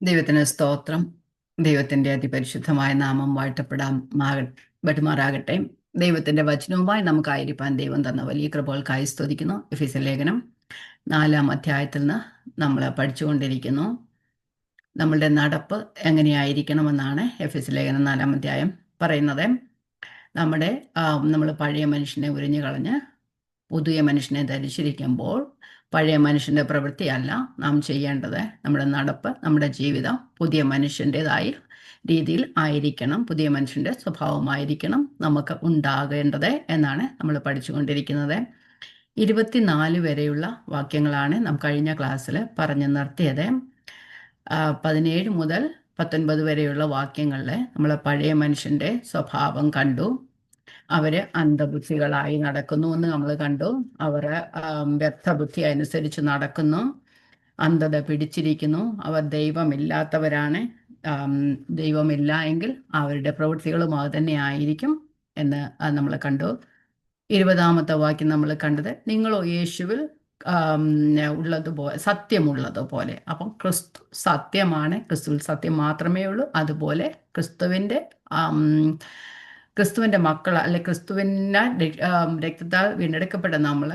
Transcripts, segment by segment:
ദൈവത്തിന് സ്തോത്രം. ദൈവത്തിൻ്റെ അതിപരിശുദ്ധമായ നാമം പെട്ടുമാറാകട്ടെ. ദൈവത്തിൻ്റെ വചനവുമായി നമുക്കായിരിക്കാൻ ദൈവം തന്ന വലിയ കൃപകൾക്കായി സ്തുതിക്കുന്നു. എഫെസ്യർ ലേഖനം 4-ാം അധ്യായത്തിൽ നിന്ന് നമ്മൾ പഠിച്ചുകൊണ്ടിരിക്കുന്നു. നമ്മളുടെ നടപ്പ് എങ്ങനെയായിരിക്കണമെന്നാണ് എഫെസ്യർ ലേഖനം 4-ാം അധ്യായം പറയുന്നത്. നമ്മൾ പഴയ മനുഷ്യനെ ഉരിഞ്ഞു കളഞ്ഞ് പുതിയ മനുഷ്യനെ ധരിച്ചിരിക്കുമ്പോൾ പഴയ മനുഷ്യൻ്റെ പ്രവൃത്തിയല്ല നാം ചെയ്യേണ്ടത്. നമ്മുടെ നടപ്പ്, നമ്മുടെ ജീവിതം പുതിയ മനുഷ്യൻ്റെതായ രീതിയിൽ ആയിരിക്കണം. പുതിയ മനുഷ്യൻ്റെ സ്വഭാവമായിരിക്കണം നമുക്ക് ഉണ്ടാകേണ്ടത് എന്നാണ് നമ്മൾ പഠിച്ചുകൊണ്ടിരിക്കുന്നത്. 24 വരെയുള്ള വാക്യങ്ങളാണ് നാം കഴിഞ്ഞ ക്ലാസ്സിൽ പറഞ്ഞു നിർത്തിയത്. 17 മുതൽ 19 വരെയുള്ള വാക്യങ്ങളിൽ നമ്മൾ പഴയ മനുഷ്യൻ്റെ സ്വഭാവം കണ്ടു. അവര് അന്ധബുദ്ധികളായി നടക്കുന്നു എന്ന് നമ്മൾ കണ്ടു. അവർ വ്യർത്ഥബുദ്ധി അനുസരിച്ച് നടക്കുന്നു, അന്ധത പിടിച്ചിരിക്കുന്നു, അവർ ദൈവമില്ലാത്തവരാണ്. ദൈവമില്ല എങ്കിൽ അവരുടെ പ്രവൃത്തികളും അത് തന്നെ ആയിരിക്കും എന്ന് നമ്മൾ കണ്ടു. 20-ാമത്തെ വാക്യം നമ്മൾ കണ്ടത്, നിങ്ങളോ യേശുവിൽ ഉള്ളതുപോലെ സത്യമുള്ളതുപോലെ. അപ്പം ക്രിസ്തു സത്യമാണ്, ക്രിസ്തുവിൽ സത്യം മാത്രമേ ഉള്ളൂ. അതുപോലെ ക്രിസ്തുവിൻ്റെ മക്കൾ, അല്ലെ ക്രിസ്തുവിൻ്റെ രക്തത്താൽ വീണ്ടെടുക്കപ്പെട്ട നമ്മൾ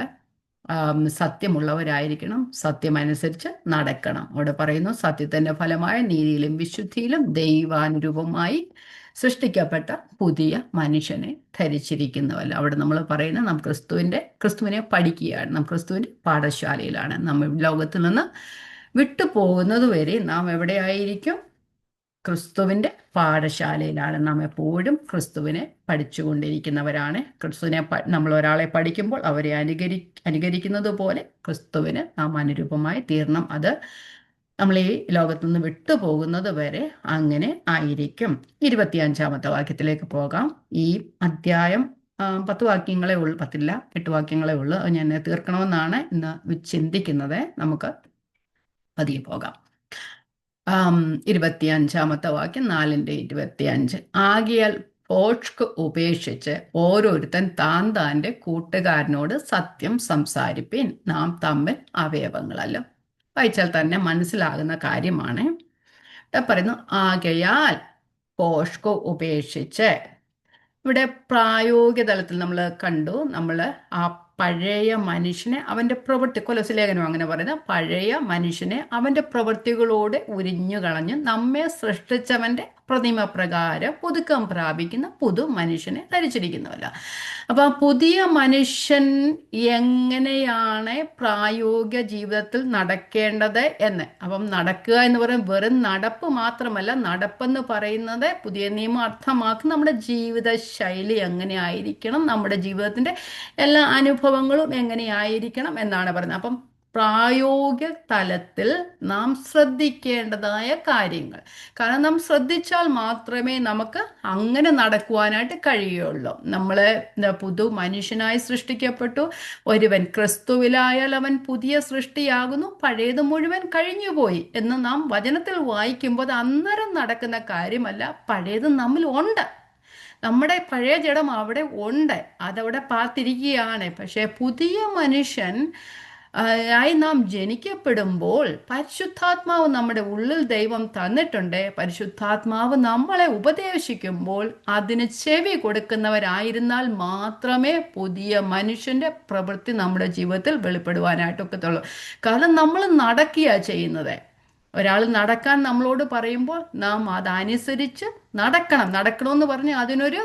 സത്യമുള്ളവരായിരിക്കണം, സത്യമനുസരിച്ച് നടക്കണം. അവിടെ പറയുന്നു, സത്യത്തിൻ്റെ ഫലമായ നീതിയിലും വിശുദ്ധിയിലും ദൈവാനുരൂപമായി സൃഷ്ടിക്കപ്പെട്ട പുതിയ മനുഷ്യനെ ധരിച്ചിരിക്കുന്നവല്ല. അവിടെ നമ്മൾ പറയുന്നത് നാം ക്രിസ്തുവിനെ പഠിക്കുകയാണ്. നാം ക്രിസ്തുവിൻ്റെ പാഠശാലയിലാണ്. നമ്മൾ ലോകത്തിൽ നിന്ന് വിട്ടുപോകുന്നത് വരെ നാം എവിടെയായിരിക്കും? ക്രിസ്തുവിൻ്റെ പാഠശാലയിലാണ്. നാം എപ്പോഴും ക്രിസ്തുവിനെ പഠിച്ചുകൊണ്ടിരിക്കുന്നവരാണ്. നമ്മൾ ഒരാളെ പഠിക്കുമ്പോൾ അവരെ അനുകരിക്കുന്നത് പോലെ ക്രിസ്തുവിന് നാം അനുരൂപമായി തീരണം. അത് നമ്മൾ ഈ ലോകത്തു നിന്ന് വിട്ടുപോകുന്നത് വരെ അങ്ങനെ ആയിരിക്കും. 25-ാമത്തെ വാക്യത്തിലേക്ക് പോകാം. ഈ അധ്യായം 10 വാക്യങ്ങളെ ഉള്ളൂ, 8 വാക്യങ്ങളെ ഉള്ളൂ. അത് ഞാൻ തീർക്കണമെന്നാണ് ഇന്ന് ചിന്തിക്കുന്നത്. നമുക്ക് പതിയെ പോകാം. 25-ാമത്തെ വാക്യം, 4-ന്റെ-25. ആകയാൽ ഭോഷ്ക് ഉപേക്ഷിച്ച് ഓരോരുത്തൻ താൻ്റെ കൂട്ടുകാരനോട് സത്യം സംസാരിപ്പിൻ, നാം തമ്മിൽ അവയവങ്ങളല്ലോ. വായിച്ചാൽ തന്നെ മനസ്സിലാകുന്ന കാര്യമാണ്. പറയുന്നു, ആകയാൽ ഭോഷ്ക് ഉപേക്ഷിച്ച്. ഇവിടെ പ്രായോഗിക തലത്തിൽ നമ്മൾ കണ്ടു, നമ്മൾ ആ പഴയ മനുഷ്യനെ അവൻ്റെ കൊലോസ്യ ലേഖനം അങ്ങനെ പറയുന്നത്, പഴയ മനുഷ്യനെ അവൻ്റെ പ്രവൃത്തികളോട് ഉരിഞ്ഞു കളഞ്ഞ് നമ്മെ സൃഷ്ടിച്ചവൻ്റെ പ്രതിമ പ്രകാരം പുതുക്കം പ്രാപിക്കുന്ന പുതു മനുഷ്യനെ ധരിച്ചിരിക്കുന്നുവല്ല. അപ്പം ആ പുതിയ മനുഷ്യൻ എങ്ങനെയാണ് പ്രായോഗിക ജീവിതത്തിൽ നടക്കേണ്ടത് എന്ന്. അപ്പം നടക്കുക എന്ന് പറയുന്നത് വെറും നടപ്പ് മാത്രമല്ല. നടപ്പെന്ന് പറയുന്നത് പുതിയ നിയമം അർത്ഥമാക്കുന്ന നമ്മുടെ ജീവിത ശൈലി എങ്ങനെ ആയിരിക്കണം, നമ്മുടെ ജീവിതത്തിൻ്റെ എല്ലാ അനുഭവങ്ങളും എങ്ങനെയായിരിക്കണം എന്നാണ് പറയുന്നത്. അപ്പം പ്രായോഗിക തലത്തിൽ നാം ശ്രദ്ധിക്കേണ്ടതായ കാര്യങ്ങൾ. കാരണം നാം ശ്രദ്ധിച്ചാൽ മാത്രമേ നമുക്ക് അങ്ങനെ നടക്കുവാനായിട്ട് കഴിയുള്ളൂ. നമ്മൾ പുതു മനുഷ്യനായി സൃഷ്ടിക്കപ്പെട്ടു. ഒരുവൻ ക്രിസ്തുവിലായാൽ അവൻ പുതിയ സൃഷ്ടിയാകുന്നു, പഴയത് മുഴുവൻ കഴിഞ്ഞുപോയി എന്ന് നാം വചനത്തിൽ വായിക്കുമ്പോൾ അത് അന്നേരം നടക്കുന്ന കാര്യമല്ല. പഴയത് നമ്മിൽ ഉണ്ട്. നമ്മുടെ പഴയ ജഡം അവിടെ ഉണ്ട്, അതവിടെ പാത്തിരിക്കുകയാണ്. പക്ഷേ പുതിയ മനുഷ്യൻ ആയി നാം ജനിക്കപ്പെടുമ്പോൾ പരിശുദ്ധാത്മാവ് നമ്മുടെ ഉള്ളിൽ ദൈവം തന്നിട്ടുണ്ട്. പരിശുദ്ധാത്മാവ് നമ്മളെ ഉപദേശിക്കുമ്പോൾ അതിന് ചെവി കൊടുക്കുന്നവരായിരുന്നാൽ മാത്രമേ പുതിയ മനുഷ്യൻ്റെ പ്രവൃത്തി നമ്മുടെ ജീവിതത്തിൽ വെളിപ്പെടുവാനായിട്ടൊക്കത്തുള്ളൂ. കാരണം നമ്മൾ നടക്കുകയാണ് ചെയ്യുന്നത്. ഒരാൾ നടക്കാൻ നമ്മളോട് പറയുമ്പോൾ നാം അതനുസരിച്ച് നടക്കണമെന്ന് പറഞ്ഞ് അതിനൊരു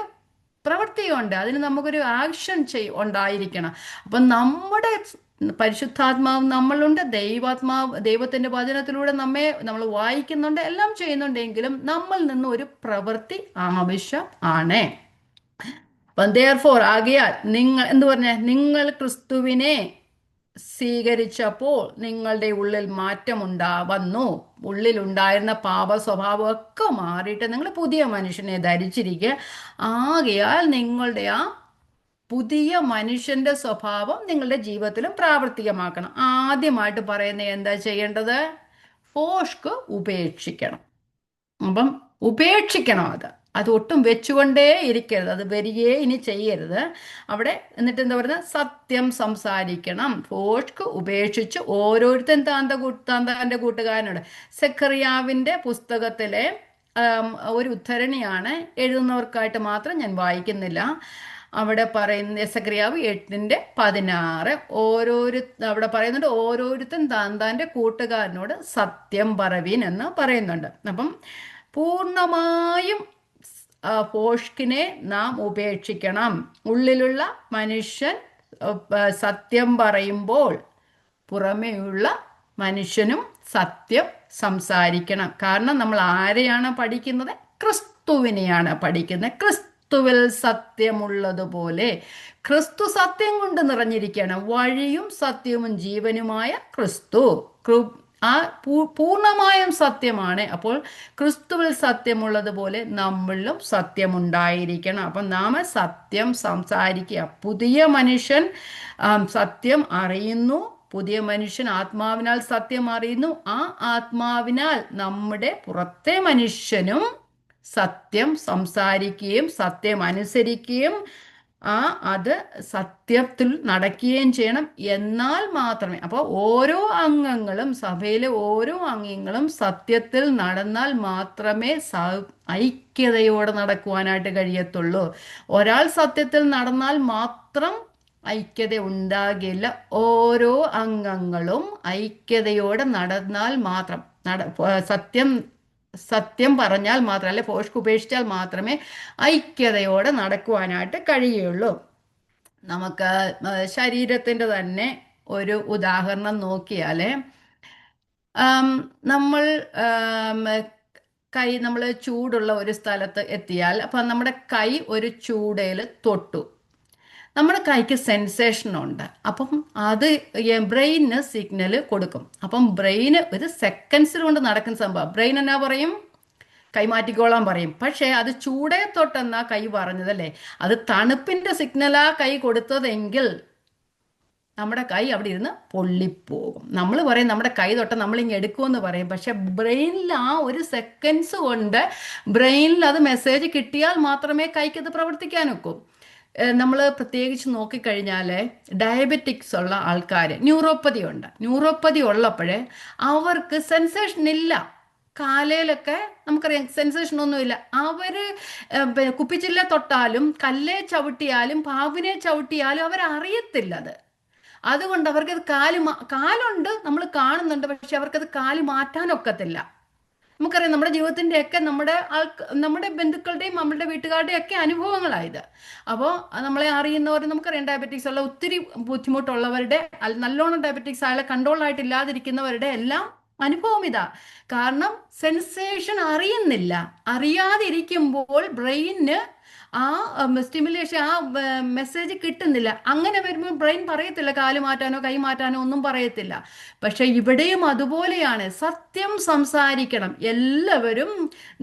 പ്രവൃത്തിയുണ്ട്, അതിന് നമുക്കൊരു ആക്ഷൻ ഉണ്ടായിരിക്കണം. അപ്പം നമ്മുടെ പരിശുദ്ധാത്മാവ് നമ്മളുണ്ട്, ദൈവത്തിൻ്റെ വചനത്തിലൂടെ നമ്മൾ വായിക്കുന്നുണ്ട്, എല്ലാം ചെയ്യുന്നുണ്ടെങ്കിലും നമ്മളിൽ നിന്ന് ഒരു പ്രവൃത്തി ആവശ്യം ആണ്. അപ്പം therefore, ആകയാൽ നിങ്ങൾ ക്രിസ്തുവിനെ സ്വീകരിച്ചപ്പോൾ നിങ്ങളുടെ ഉള്ളിൽ മാറ്റം വന്നു. ഉള്ളിലുണ്ടായിരുന്ന പാപ സ്വഭാവമൊക്കെ മാറിയിട്ട് നിങ്ങൾ പുതിയ മനുഷ്യനെ ധരിച്ചിരിക്കുക. ആകയാൽ നിങ്ങളുടെ ആ പുതിയ മനുഷ്യന്റെ സ്വഭാവം നിങ്ങളുടെ ജീവിതത്തിലും പ്രാവർത്തികമാക്കണം. ആദ്യമായിട്ട് പറയുന്നത് എന്താ ചെയ്യേണ്ടത്? ഭോഷ്ക് ഉപേക്ഷിക്കണം. അപ്പം ഉപേക്ഷിക്കണം. അത് ഒട്ടും വെച്ചുകൊണ്ടേ ഇരിക്കരുത്, അത് വരികയെ ഇനി ചെയ്യരുത്. അവിടെ എന്നിട്ട് എന്താ പറയുന്നത്, സത്യം സംസാരിക്കണം. ഫോഷ്ക്ക് ഉപേക്ഷിച്ച് ഓരോരുത്തൻ താൻ്റെ കൂട്ടുകാരനോട്. സെഖറിയാവിൻ്റെ പുസ്തകത്തിലെ ഒരു ഉദ്ധരണിയാണ്, എഴുതുന്നവർക്കായിട്ട് മാത്രം ഞാൻ വായിക്കുന്നില്ല. അവിടെ പറയുന്ന സെഖറിയാവ് 8:16 അവിടെ പറയുന്നുണ്ട്, ഓരോരുത്തൻ താൻ്റെ കൂട്ടുകാരനോട് സത്യം പറവീൻ എന്ന് പറയുന്നുണ്ട്. അപ്പം പൂർണ്ണമായും ഫോഷ്കിനെ നാം ഉപേക്ഷിക്കണം. ഉള്ളിലുള്ള മനുഷ്യൻ സത്യം പറയുമ്പോൾ പുറമേയുള്ള മനുഷ്യനും സത്യം സംസാരിക്കണം. കാരണം നമ്മൾ ആരെയാണ് പഠിക്കുന്നത്? ക്രിസ്തുവിനെയാണ് പഠിക്കുന്നത്. ക്രിസ്തുവിൽ സത്യമുള്ളതുപോലെ, ക്രിസ്തു സത്യം കൊണ്ട് നിറഞ്ഞിരിക്കുകയാണ്. വഴിയും സത്യവും ജീവനുമായ ക്രിസ്തു ആ പൂർണ്ണമായും സത്യമാണ്. അപ്പോൾ ക്രിസ്തുവിൽ സത്യമുള്ളതുപോലെ നമ്മളിലും സത്യമുണ്ടായിരിക്കണം. അപ്പം നാം സത്യം സംസാരിക്കുക. പുതിയ മനുഷ്യൻ സത്യം അറിയുന്നു. പുതിയ മനുഷ്യൻ ആത്മാവിനാൽ സത്യം അറിയുന്നു. ആ ആത്മാവിനാൽ നമ്മുടെ പുറത്തെ മനുഷ്യനും സത്യം സംസാരിക്കുകയും സത്യം അനുസരിക്കുകയും അത് സത്യത്തിൽ നടക്കുകയും ചെയ്യണം. എന്നാൽ മാത്രമേ, അപ്പോൾ ഓരോ അംഗങ്ങളും, സഭയിലെ ഓരോ അംഗങ്ങളും സത്യത്തിൽ നടന്നാൽ മാത്രമേ ഐക്യതയോടെ നടക്കുവാനായിട്ട് കഴിയത്തുള്ളൂ. ഒരാൾ സത്യത്തിൽ നടന്നാൽ മാത്രം ഐക്യത ഉണ്ടാകില്ല. ഓരോ അംഗങ്ങളും ഐക്യതയോടെ നടന്നാൽ മാത്രം, സത്യം പറഞ്ഞാൽ മാത്രം, അല്ലെ ഫോഷ്ക്ക് ഉപേക്ഷിച്ചാൽ മാത്രമേ ഐക്യതയോടെ നടക്കുവാനായിട്ട് കഴിയുള്ളൂ. നമുക്ക് ശരീരത്തിൻ്റെ തന്നെ ഒരു ഉദാഹരണം നോക്കിയാൽ, നമ്മൾ നമ്മൾ ചൂടുള്ള ഒരു സ്ഥലത്ത് എത്തിയാൽ, അപ്പം നമ്മുടെ കൈ ഒരു ചൂടയിൽ തൊട്ടു. നമ്മുടെ കൈക്ക് സെൻസേഷൻ ഉണ്ട്. അപ്പം അത് ബ്രെയിനിന് സിഗ്നൽ കൊടുക്കും. അപ്പം ബ്രെയിന് ഒരു സെക്കൻഡ്സിൽ കൊണ്ട് നടക്കുന്ന സംഭവം. ബ്രെയിൻ എന്നാ പറയും? കൈമാറ്റിക്കോളാൻ പറയും. പക്ഷേ അത് ചൂടേ തൊട്ടെന്നാ കൈ പറഞ്ഞതല്ലേ. അത് തണുപ്പിൻ്റെ സിഗ്നലാ കൈ കൊടുത്തതെങ്കിൽ നമ്മുടെ കൈ അവിടെ ഇരുന്ന് പൊള്ളിപ്പോകും. നമ്മൾ പറയും നമ്മുടെ കൈ തൊട്ട് നമ്മളിങ്ങ് എടുക്കുമെന്ന് പറയും. പക്ഷെ ബ്രെയിനിൽ ആ ഒരു സെക്കൻഡ്സ് കൊണ്ട് ബ്രെയിനിൽ അത് മെസ്സേജ് കിട്ടിയാൽ മാത്രമേ കൈക്കത് പ്രവർത്തിക്കാൻ ഒക്കൂ. നമ്മൾ പ്രത്യേകിച്ച് നോക്കിക്കഴിഞ്ഞാൽ ഡയബറ്റിക്സ് ഉള്ള ആൾക്കാർ, ന്യൂറോപ്പതി ഉണ്ട്. ന്യൂറോപ്പതി ഉള്ളപ്പോഴേ അവർക്ക് സെൻസേഷൻ ഇല്ല. കാലയിലൊക്കെ നമുക്കറിയാം സെൻസേഷനൊന്നുമില്ല. അവർ കുപ്പിച്ചില്ല തൊട്ടാലും കല്ലേ ചവിട്ടിയാലും പാവിനെ ചവിട്ടിയാലും അവരറിയത്തില്ലത്. അതുകൊണ്ട് അവർക്കത് കാലുണ്ട്, നമ്മൾ കാണുന്നുണ്ട്, പക്ഷെ അവർക്കത് കാല് മാറ്റാനൊക്കത്തില്ല. നമുക്കറിയാം നമ്മുടെ ജീവിതത്തിൻ്റെയൊക്കെ നമ്മുടെ ബന്ധുക്കളുടെയും നമ്മളുടെ വീട്ടുകാരുടെയും ഒക്കെ അനുഭവങ്ങളായത്. അപ്പോൾ നമ്മളെ അറിയുന്നവർ, നമുക്കറിയാം ഡയബറ്റിക്സ് ഉള്ള ഒത്തിരി ബുദ്ധിമുട്ടുള്ളവരുടെ, നല്ലോണം ഡയബറ്റിക്സ് ആയാലും കൺട്രോളായിട്ടില്ലാതിരിക്കുന്നവരുടെ എല്ലാം അനുഭവം ഇതാ. കാരണം സെൻസേഷൻ അറിയുന്നില്ല. അറിയാതിരിക്കുമ്പോൾ ബ്രെയിന് ആ സ്റ്റിമുലേഷൻ, ആ മെസ്സേജ് കിട്ടുന്നില്ല. അങ്ങനെ വരുമ്പോൾ ബ്രെയിൻ പറയത്തില്ല കാല് മാറ്റാനോ കൈ മാറ്റാനോ ഒന്നും പറയത്തില്ല. പക്ഷെ ഇവിടെയും അതുപോലെയാണ്. സത്യം സംസാരിക്കണം. എല്ലാവരും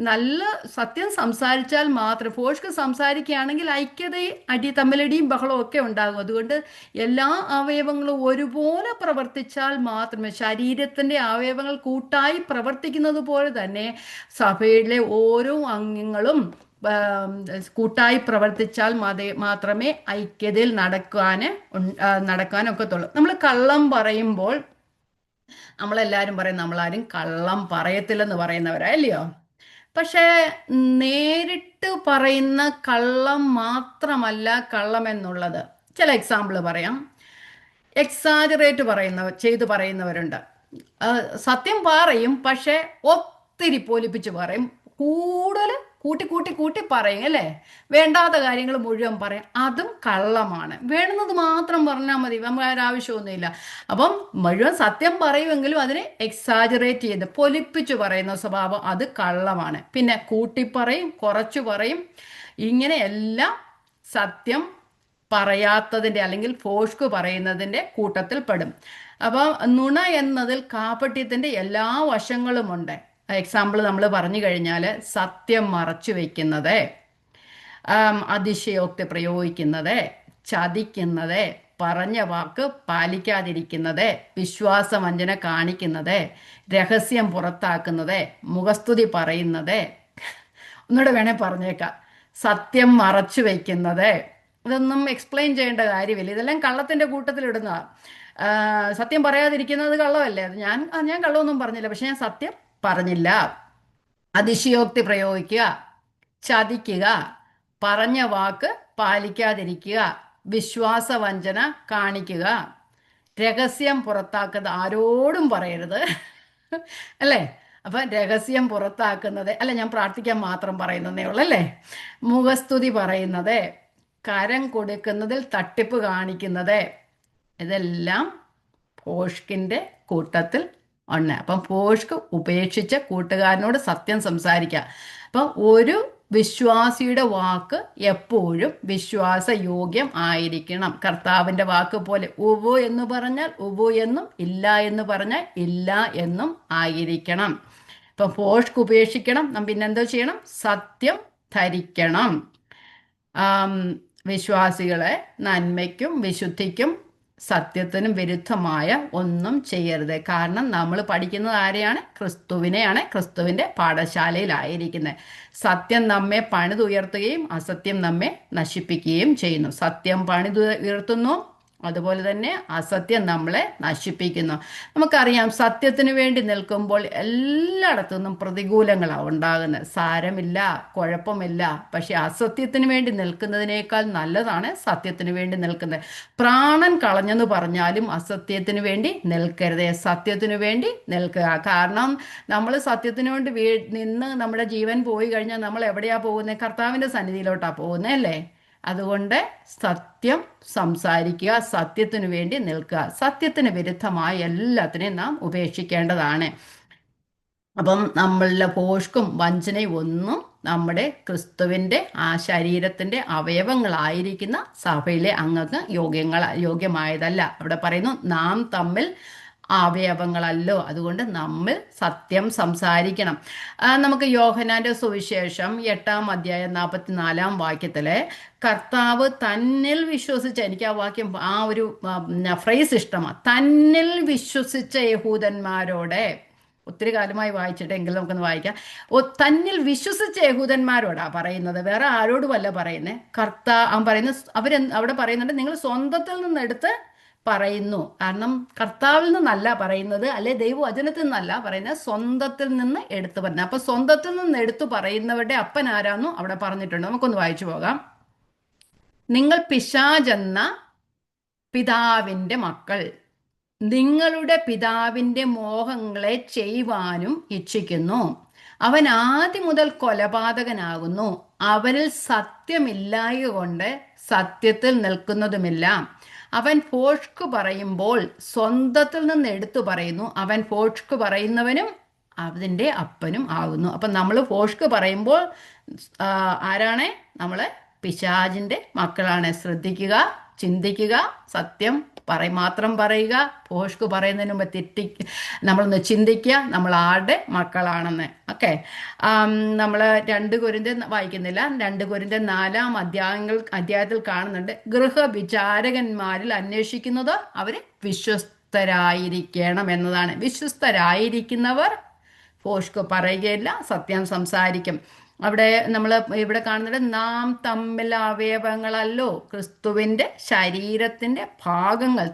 നല്ല സത്യം സംസാരിച്ചാൽ മാത്രം. ഫോഷ്ക്ക് സംസാരിക്കുകയാണെങ്കിൽ തമ്മിലടിയും ബഹളവും ഒക്കെ ഉണ്ടാകും. അതുകൊണ്ട് എല്ലാ അവയവങ്ങളും ഒരുപോലെ പ്രവർത്തിച്ചാൽ മാത്രമേ, ശരീരത്തിൻ്റെ അവയവങ്ങൾ കൂട്ടായി പ്രവർത്തിക്കുന്നത് പോലെ തന്നെ സഭയിലെ ഓരോ അംഗങ്ങളും കൂട്ടായി പ്രവർത്തിച്ചാൽ മാത്രമേ ഐക്യതയിൽ നടക്കാനൊക്കത്തുള്ളൂ. നമ്മൾ കള്ളം പറയുമ്പോൾ നമ്മളെല്ലാവരും പറയും നമ്മളാരും കള്ളം പറയത്തില്ലെന്ന് പറയുന്നവരാ, അല്ലയോ? പക്ഷേ നേരിട്ട് പറയുന്ന കള്ളം മാത്രമല്ല കള്ളം എന്നുള്ളത്. ചില എക്സാമ്പിൾ പറയാം. എക്സാജറേറ്റ് ചെയ്ത് പറയുന്നവരുണ്ട്. സത്യം പറയും, പക്ഷെ ഒത്തിരി പൊലിപ്പിച്ച് പറയും. കൂടുതൽ കൂട്ടി പറയും, അല്ലേ? വേണ്ടാത്ത കാര്യങ്ങൾ മുഴുവൻ പറയും. അതും കള്ളമാണ്. വേണ്ടുന്നത് മാത്രം പറഞ്ഞാൽ മതി, നമുക്ക് ആവശ്യമൊന്നുമില്ല. അപ്പം മുഴുവൻ സത്യം പറയുമെങ്കിലും അതിനെ എക്സാജറേറ്റ് ചെയ്ത് പൊലിപ്പിച്ചു പറയുന്ന സ്വഭാവം, അത് കള്ളമാണ്. പിന്നെ കൂട്ടിപ്പറയും, കുറച്ചു പറയും. ഇങ്ങനെയെല്ലാം സത്യം പറയാത്തതിൻ്റെ അല്ലെങ്കിൽ ഫോഷ്ക്ക് പറയുന്നതിൻ്റെ കൂട്ടത്തിൽ പെടും. അപ്പം നുണ എന്നതിൽ കാപട്യത്തിൻ്റെ എല്ലാ വശങ്ങളുമുണ്ട്. എക്സാമ്പിൾ നമ്മൾ പറഞ്ഞു കഴിഞ്ഞാൽ, സത്യം മറച്ചു വയ്ക്കുന്നത്, അതിശയോക്തി പ്രയോഗിക്കുന്നത്, ചതിക്കുന്നത്, പറഞ്ഞ വാക്ക് പാലിക്കാതിരിക്കുന്നത്, വിശ്വാസവഞ്ചന കാണിക്കുന്നത്, രഹസ്യം പുറത്താക്കുന്നത്, മുഖസ്തുതി പറയുന്നത്, ഒന്നുകൂടെ വേണേ പറഞ്ഞേക്കാം. സത്യം മറച്ചു വയ്ക്കുന്നത്. ഇതൊന്നും എക്സ്പ്ലെയിൻ ചെയ്യേണ്ട കാര്യമില്ല, ഇതെല്ലാം കള്ളത്തിന്റെ കൂട്ടത്തിലിടുന്നതാ. സത്യം പറയാതിരിക്കുന്നത് കള്ളമല്ലേ? അത് ഞാൻ കള്ളമൊന്നും പറഞ്ഞില്ല, പക്ഷെ ഞാൻ സത്യം പറഞ്ഞില്ല. അതിശയോക്തി പ്രയോഗിക്കുക, ചതിക്കുക, പറഞ്ഞ വാക്ക് പാലിക്കാതിരിക്കുക, വിശ്വാസവഞ്ചന കാണിക്കുക, രഹസ്യം പുറത്താക്കുന്നത് ആരോടും പറയരുത്. അല്ലേ? അപ്പൊ രഹസ്യം പുറത്താക്കുന്നത് അല്ല, ഞാൻ പ്രാർത്ഥിക്കാൻ മാത്രം പറയുന്നതേ ഉള്ളൂ അല്ലേ? മുഖസ്തുതി പറയുന്നത്, കരം കൊടുക്കുന്നതിൽ തട്ടിപ്പ് കാണിക്കുന്നത്, ഇതെല്ലാം ഭോഷ്കിന്റെ കൂട്ടത്തിൽ ഉണ്ട്. അപ്പം ഭോഷ്ക് ഉപേക്ഷിച്ച കൂട്ടുകാരനോട് സത്യം സംസാരിക്കുക. അപ്പം ഒരു വിശ്വാസിയുടെ വാക്ക് എപ്പോഴും വിശ്വാസയോഗ്യം ആയിരിക്കണം. കർത്താവിന്റെ വാക്ക് പോലെ ഉവ്വ് എന്ന് പറഞ്ഞാൽ ഉവ്വ് എന്നും, ഇല്ല എന്ന് പറഞ്ഞാൽ ഇല്ല എന്നും ആയിരിക്കണം. ഇപ്പം ഭോഷ്ക് ഉപേക്ഷിക്കണം. പിന്നെന്തോ ചെയ്യണം? സത്യം ധരിക്കണം. വിശ്വാസികളെ നന്മയ്ക്കും വിശുദ്ധിക്കും സത്യത്തിനും വിരുദ്ധമായ ഒന്നും ചെയ്യരുത്. കാരണം നമ്മൾ പഠിക്കുന്നത് ആരെയാണ്? ക്രിസ്തുവിനെയാണ്. ക്രിസ്തുവിന്റെ പാഠശാലയിലായിരിക്കുന്നത്. സത്യം നമ്മെ പണിതുയർത്തുകയും അസത്യം നമ്മെ നശിപ്പിക്കുകയും ചെയ്യുന്നു. സത്യം പണിതുയർത്തുന്നു, അതുപോലെ തന്നെ അസത്യം നമ്മളെ നശിപ്പിക്കുന്നു. നമുക്കറിയാം, സത്യത്തിന് വേണ്ടി നിൽക്കുമ്പോൾ എല്ലായിടത്തു നിന്നും പ്രതികൂലങ്ങളാണ് ഉണ്ടാകുന്നത്. സാരമില്ല, കുഴപ്പമില്ല. പക്ഷെ അസത്യത്തിന് വേണ്ടി നിൽക്കുന്നതിനേക്കാൾ നല്ലതാണ് സത്യത്തിന് വേണ്ടി നിൽക്കുന്നത്. പ്രാണൻ കളഞ്ഞെന്ന് പറഞ്ഞാലും അസത്യത്തിന് വേണ്ടി നിൽക്കരുത്, സത്യത്തിന് വേണ്ടി നിൽക്കുക. കാരണം നമ്മൾ സത്യത്തിന് വേണ്ടി നിന്ന് നമ്മുടെ ജീവൻ പോയി കഴിഞ്ഞാൽ നമ്മൾ എവിടെയാ പോകുന്നത്? കർത്താവിന്റെ സന്നിധിയിലോട്ടാ പോകുന്നത് അല്ലേ? അതുകൊണ്ട് സത്യം സംസാരിക്കുക, സത്യത്തിനു വേണ്ടി നിൽക്കുക. സത്യത്തിന് വിരുദ്ധമായ എല്ലാത്തിനെയും നാം ഉപേക്ഷിക്കേണ്ടതാണ്. അപ്പം നമ്മളുടെ ഭോഷ്കും വഞ്ചനയും ഒന്നും നമ്മുടെ ക്രിസ്തുവിന്റെ ആ ശരീരത്തിന്റെ അവയവങ്ങളായിരിക്കുന്ന സഭയിലെ അംഗങ്ങൾക്ക് യോഗ്യമായതല്ല. അവിടെ പറയുന്നു, നാം തമ്മിൽ അവയവങ്ങളല്ലോ. അതുകൊണ്ട് നമ്മൾ സത്യം സംസാരിക്കണം. നമുക്ക് യോഹന്നാന്റെ സുവിശേഷം 8-ാം അധ്യായം 44-ാം വാക്യത്തിലെ കർത്താവ് തന്നിൽ വിശ്വസിച്ച, എനിക്ക് ആ വാക്യം, ആ ഒരു ഫ്രേസ് ഇഷ്ടമാണ്. തന്നിൽ വിശ്വസിച്ച യഹൂദന്മാരോടെ, ഒത്തിരി കാലമായി വായിച്ചിട്ടെങ്കിലും നമുക്കൊന്ന് വായിക്കാം. തന്നിൽ വിശ്വസിച്ച യഹൂദന്മാരോടാ പറയുന്നത്, വേറെ ആരോടുമല്ല പറയുന്നത്. അവൻ പറയുന്നത്, അവിടെ പറയുന്നുണ്ട്, നിങ്ങൾ സ്വന്തത്തിൽ നിന്നെടുത്ത് പറയുന്നു. കാരണം കർത്താവിൽ നിന്നല്ല പറയുന്നത്, അല്ലെ ദൈവവചനത്തിൽ നിന്നല്ല പറയുന്നത്, സ്വന്തത്തിൽ നിന്ന് എടുത്തു പറയുന്നത്. അപ്പൊ സ്വന്തത്തിൽ നിന്ന് എടുത്തു പറയുന്നവരുടെ അപ്പൻ ആരാന്നും അവിടെ പറഞ്ഞിട്ടുണ്ട്. നമുക്കൊന്ന് വായിച്ചു പോകാം. നിങ്ങൾ പിശാചെന്ന പിതാവിന്റെ മക്കൾ, നിങ്ങളുടെ പിതാവിന്റെ മോഹങ്ങളെ ചെയ്യുവാനും ഇച്ഛിക്കുന്നു. അവൻ ആദ്യം മുതൽ കൊലപാതകനാകുന്നു, അവനിൽ സത്യമില്ലായ കൊണ്ട് സത്യത്തിൽ നിൽക്കുന്നതുമില്ല. അവൻ ഭോഷ്ക് പറയുമ്പോൾ സ്വന്തത്തിൽ നിന്ന് എടുത്തു പറയുന്നു. അവൻ ഭോഷ്ക് പറയുന്നവനും അതിൻ്റെ അപ്പനും ആകുന്നു. അപ്പം നമ്മൾ ഭോഷ്ക് പറയുമ്പോൾ ആരാണ്? നമ്മൾ പിശാചിന്റെ മക്കളാണ്. ശ്രദ്ധിക്കുക, ചിന്തിക്കുക, സത്യം മാത്രം പറയുക. ഭോഷ്ക് പറയുന്നതിന് മുമ്പ് നമ്മളൊന്ന് ചിന്തിക്കുക, നമ്മൾ ആരുടെ മക്കളാണെന്ന്. ഓക്കെ, നമ്മൾ 2 കൊരിന്ത്യർ വായിക്കുന്നില്ല, 2 കൊരിന്ത്യർ 4-ാം അധ്യായത്തിൽ കാണുന്നുണ്ട്, ഗൃഹവിചാരകന്മാരിൽ അന്വേഷിക്കുന്നത് അവർ വിശ്വസ്തരായിരിക്കണം എന്നതാണ്. വിശ്വസ്തരായിരിക്കുന്നവർ ഭോഷ്ക് പറയുകയില്ല, സത്യം സംസാരിക്കും. അവിടെ നമ്മൾ ഇവിടെ കാണുന്നത്, നാം തമ്മിൽ അവയവങ്ങളല്ലോ, ക്രിസ്തുവിന്റെ ശരീരത്തിന്റെ ഭാഗങ്ങൾ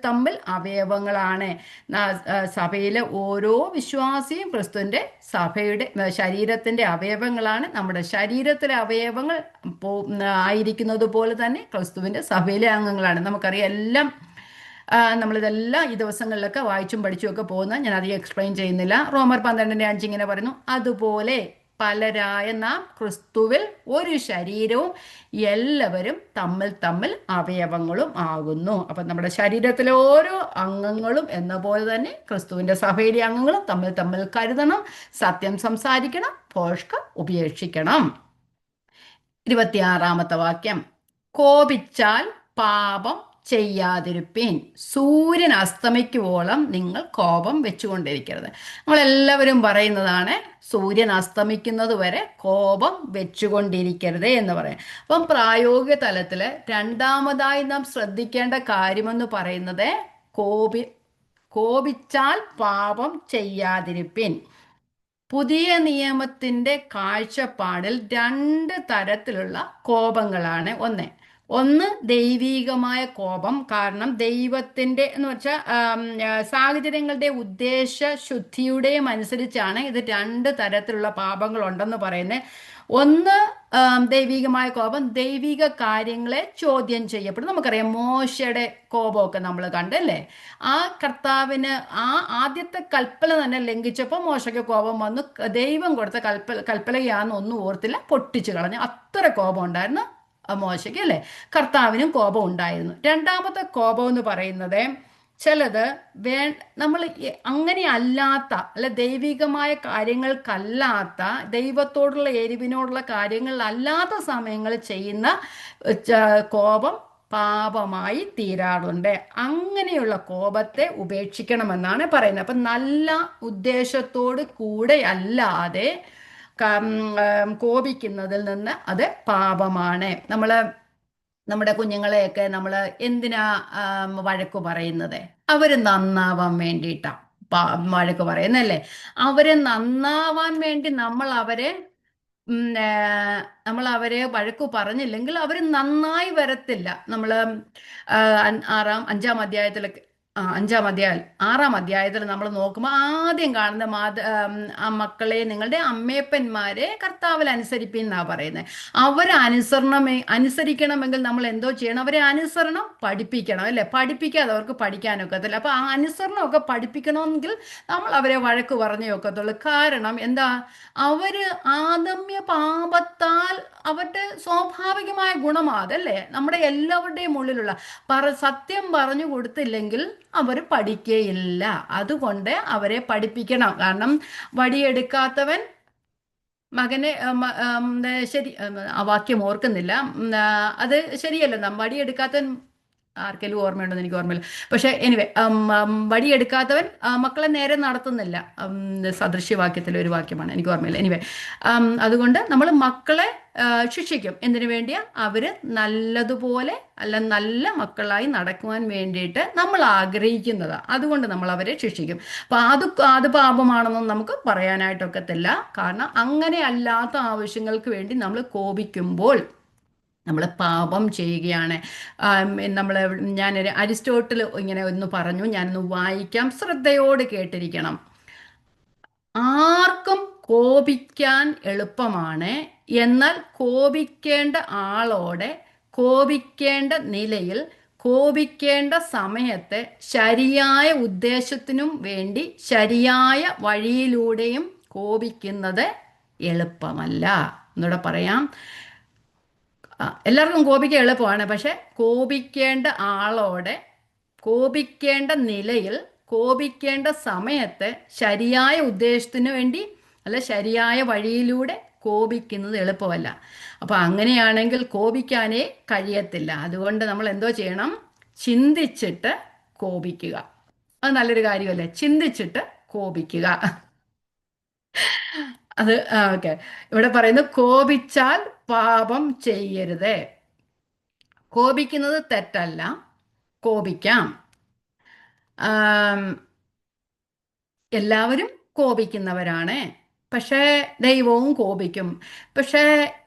തമ്മിൽ അവയവങ്ങളാണ്. സഭയിലെ ഓരോ വിശ്വാസിയും ക്രിസ്തുവിന്റെ സഭയുടെ ശരീരത്തിന്റെ അവയവങ്ങളാണ്. നമ്മുടെ ശരീരത്തിലെ അവയവങ്ങൾ ആയിരിക്കുന്നത് പോലെ തന്നെ ക്രിസ്തുവിന്റെ സഭയിലെ അംഗങ്ങളാണ്. നമുക്കറിയാം, എല്ലാം നമ്മളിതെല്ലാം ഈ ദിവസങ്ങളിലൊക്കെ വായിച്ചും പഠിച്ചും ഒക്കെ പോകുന്ന, ഞാൻ അധികം എക്സ്പ്ലെയിൻ ചെയ്യുന്നില്ല. റോമർ 12:5 ഇങ്ങനെ പറയുന്നു, അതുപോലെ പലരായ നാം ക്രിസ്തുവിൽ ഒരു ശരീരവും എല്ലാവരും തമ്മിൽ അവയവങ്ങളും ആകുന്നു. അപ്പം നമ്മുടെ ശരീരത്തിലെ ഓരോ അംഗങ്ങളും എന്ന പോലെ തന്നെ ക്രിസ്തുവിന്റെ സഭയിലെ അംഗങ്ങളും തമ്മിൽ കരുതണം, സത്യം സംസാരിക്കണം, ഭോഷ്ക് ഉപേക്ഷിക്കണം. 26-ാമത്തെ വാക്യം, കോപിച്ചാൽ പാപം ചെയ്യാതിരുപ്പീൻ, സൂര്യൻ അസ്തമിക്കുവോളം നിങ്ങൾ കോപം വെച്ചുകൊണ്ടിരിക്കരുത്. നമ്മളെല്ലാവരും പറയുന്നതാണ്, സൂര്യൻ അസ്തമിക്കുന്നത് വരെ കോപം വെച്ചുകൊണ്ടിരിക്കരുത് എന്ന് പറയാം. അപ്പം പ്രായോഗിക തലത്തിൽ രണ്ടാമതായി നാം ശ്രദ്ധിക്കേണ്ട കാര്യമെന്ന് പറയുന്നത്, കോപിച്ചാൽ പാപം ചെയ്യാതിരുപ്പീൻ. പുതിയ നിയമത്തിന്റെ കാഴ്ചപ്പാടിൽ രണ്ട് തരത്തിലുള്ള കോപങ്ങളാണ്. ഒന്ന് ദൈവീകമായ കോപം, കാരണം ദൈവത്തിന്റെ എന്ന് വെച്ചാൽ സാഹചര്യങ്ങളുടെ ഉദ്ദേശ ശുദ്ധിയുടെയും അനുസരിച്ചാണ് ഇത് രണ്ട് തരത്തിലുള്ള പാപങ്ങൾ ഉണ്ടെന്ന് പറയുന്നത്. ഒന്ന് ദൈവികമായ കോപം, ദൈവിക കാര്യങ്ങളെ ചോദ്യം ചെയ്യപ്പെടും. നമുക്കറിയാം മോശയുടെ കോപമൊക്കെ നമ്മൾ കണ്ടല്ലേ. ആ കർത്താവിന് ആ ആദ്യത്തെ കൽപ്പന തന്നെ ലംഘിച്ചപ്പോൾ മോശയ്ക്ക് കോപം വന്നു. ദൈവം കൊടുത്ത കൽപ്പനയാണെന്ന് ഒന്നും ഓർത്തില്ല, പൊട്ടിച്ചു കളഞ്ഞു. അത്ര കോപം ഉണ്ടായിരുന്നു മോശയ്ക്ക് അല്ലേ. കർത്താവിനും കോപം ഉണ്ടായിരുന്നു. രണ്ടാമത്തെ കോപം എന്ന് പറയുന്നത് ചിലത് നമ്മൾ അങ്ങനെ അല്ലാത്ത അല്ല ദൈവികമായ കാര്യങ്ങൾക്കല്ലാത്ത, ദൈവത്തോടുള്ള എരിവിനോടുള്ള കാര്യങ്ങളിലല്ലാത്ത സമയങ്ങളിൽ ചെയ്യുന്ന കോപം പാപമായി തീരാറുണ്ട്. അങ്ങനെയുള്ള കോപത്തെ ഉപേക്ഷിക്കണമെന്നാണ് പറയുന്നത്. അപ്പം നല്ല ഉദ്ദേശത്തോട് കൂടെ അല്ലാതെ കോപിക്കുന്നതിൽ നിന്ന് അത് പാപമാണ്. നമ്മുടെ കുഞ്ഞുങ്ങളെയൊക്കെ നമ്മൾ എന്തിനാ വഴക്കു പറയുന്നത്? അവർ നന്നാവാൻ വേണ്ടിയിട്ടാ വഴക്ക് പറയുന്നല്ലേ. അവരെ നന്നാവാൻ വേണ്ടി നമ്മൾ അവരെ വഴക്കു പറഞ്ഞില്ലെങ്കിൽ അവർ നന്നായി വരത്തില്ല. നമ്മൾ അഞ്ചാം അധ്യായത്തിലൊക്കെ ആറാം അധ്യായത്തിൽ നമ്മൾ നോക്കുമ്പോൾ ആദ്യം കാണുന്ന ആ മക്കളെ നിങ്ങളുടെ അമ്മയപ്പന്മാരെ കർത്താവിൽ അനുസരിപ്പിൻ എന്നാ പറയുന്നത്. അവരെ അനുസരിക്കണമെങ്കിൽ നമ്മൾ എന്തോ ചെയ്യണം? അവരെ അനുസരണം പഠിപ്പിക്കണം അല്ലേ. പഠിപ്പിക്കാതെ അവർക്ക് പഠിക്കാനൊക്കത്തില്ല. അപ്പൊ ആ അനുസരണമൊക്കെ പഠിപ്പിക്കണമെങ്കിൽ നമ്മൾ അവരെ വഴക്ക് പറഞ്ഞേ ഒക്കത്തുള്ളൂ. കാരണം എന്താ? അവര് ആദമ്യ പാപത്താൽ അവരുടെ സ്വാഭാവികമായ ഗുണമാതല്ലേ, നമ്മുടെ എല്ലാവരുടെയും ഉള്ളിലുള്ള സത്യം പറഞ്ഞു കൊടുത്തില്ലെങ്കിൽ അവർ പഠിക്കുകയില്ല. അതുകൊണ്ട് അവരെ പഠിപ്പിക്കണം. കാരണം വടിയെടുക്കാത്തവൻ മകനെ ശരി, ആ വാക്യം ഓർക്കുന്നില്ല, അത് ശരിയല്ല. വടിയെടുക്കാത്തവൻ ആർക്കെങ്കിലും ഓർമ്മയുണ്ടെന്ന് എനിക്ക് ഓർമ്മയില്ല. പക്ഷെ എനിവേ, വടിയെടുക്കാത്തവൻ മക്കളെ നേരെ നടത്തുന്നില്ല. സദൃശ്യവാക്യത്തിലെ ഒരു വാക്യമാണ്, എനിക്ക് ഓർമ്മയില്ല. എനിവേ, അതുകൊണ്ട് നമ്മൾ മക്കളെ ശിക്ഷിക്കും. എന്തിനു വേണ്ടിയാ? അവര് നല്ലതുപോലെ നല്ല മക്കളായി നടക്കുവാൻ വേണ്ടിയിട്ട് നമ്മൾ ആഗ്രഹിക്കുന്നതാണ്. അതുകൊണ്ട് നമ്മൾ അവരെ ശിക്ഷിക്കും. അപ്പൊ അത് പാപമാണെന്നും നമുക്ക് പറയാനായിട്ടൊക്കത്തില്ല. കാരണം അങ്ങനെ അല്ലാത്ത ആവശ്യങ്ങൾക്ക് വേണ്ടി നമ്മൾ കോപിക്കുമ്പോൾ നമ്മൾ പാപം ചെയ്യുകയാണ്. ഞാനൊരു അരിസ്റ്റോട്ടിൽ ഇങ്ങനെ ഒന്ന് പറഞ്ഞു, ഞാനൊന്ന് വായിക്കാം, ശ്രദ്ധയോട് കേട്ടിരിക്കണം. ആർക്കും കോപിക്കാൻ എളുപ്പമാണ്, എന്നാൽ കോപിക്കേണ്ട ആളോടെ കോപിക്കേണ്ട നിലയിൽ കോപിക്കേണ്ട സമയത്ത് ശരിയായ ഉദ്ദേശത്തിനും വേണ്ടി ശരിയായ വഴിയിലൂടെയും കോപിക്കുന്നത് എളുപ്പമല്ല. എന്നൂടെ പറയാം. എല്ലാവർക്കും കോപിക്കാൻ എളുപ്പമാണ്, പക്ഷെ കോപിക്കേണ്ട ആളോടെ കോപിക്കേണ്ട നിലയിൽ കോപിക്കേണ്ട സമയത്ത് ശരിയായ ഉദ്ദേശത്തിന് വേണ്ടി ശരിയായ വഴിയിലൂടെ കോപിക്കുന്നത് എളുപ്പമല്ല. അപ്പൊ അങ്ങനെയാണെങ്കിൽ കോപിക്കാനേ കഴിയത്തില്ല. അതുകൊണ്ട് നമ്മൾ എന്തോ ചെയ്യണം? ചിന്തിച്ചിട്ട് കോപിക്കുക. അത് നല്ലൊരു കാര്യമല്ലേ, ചിന്തിച്ചിട്ട് കോപിക്കുക. അത് ഓക്കെ. ഇവിടെ പറയുന്നു, കോപിച്ചാൽ പാപം ചെയ്യരുത്. കോപിക്കുന്നത് തെറ്റല്ല, കോപിക്കാം. എല്ലാവരും കോപിക്കുന്നവരാണ്. പക്ഷേ ദൈവവും കോപിക്കും. പക്ഷേ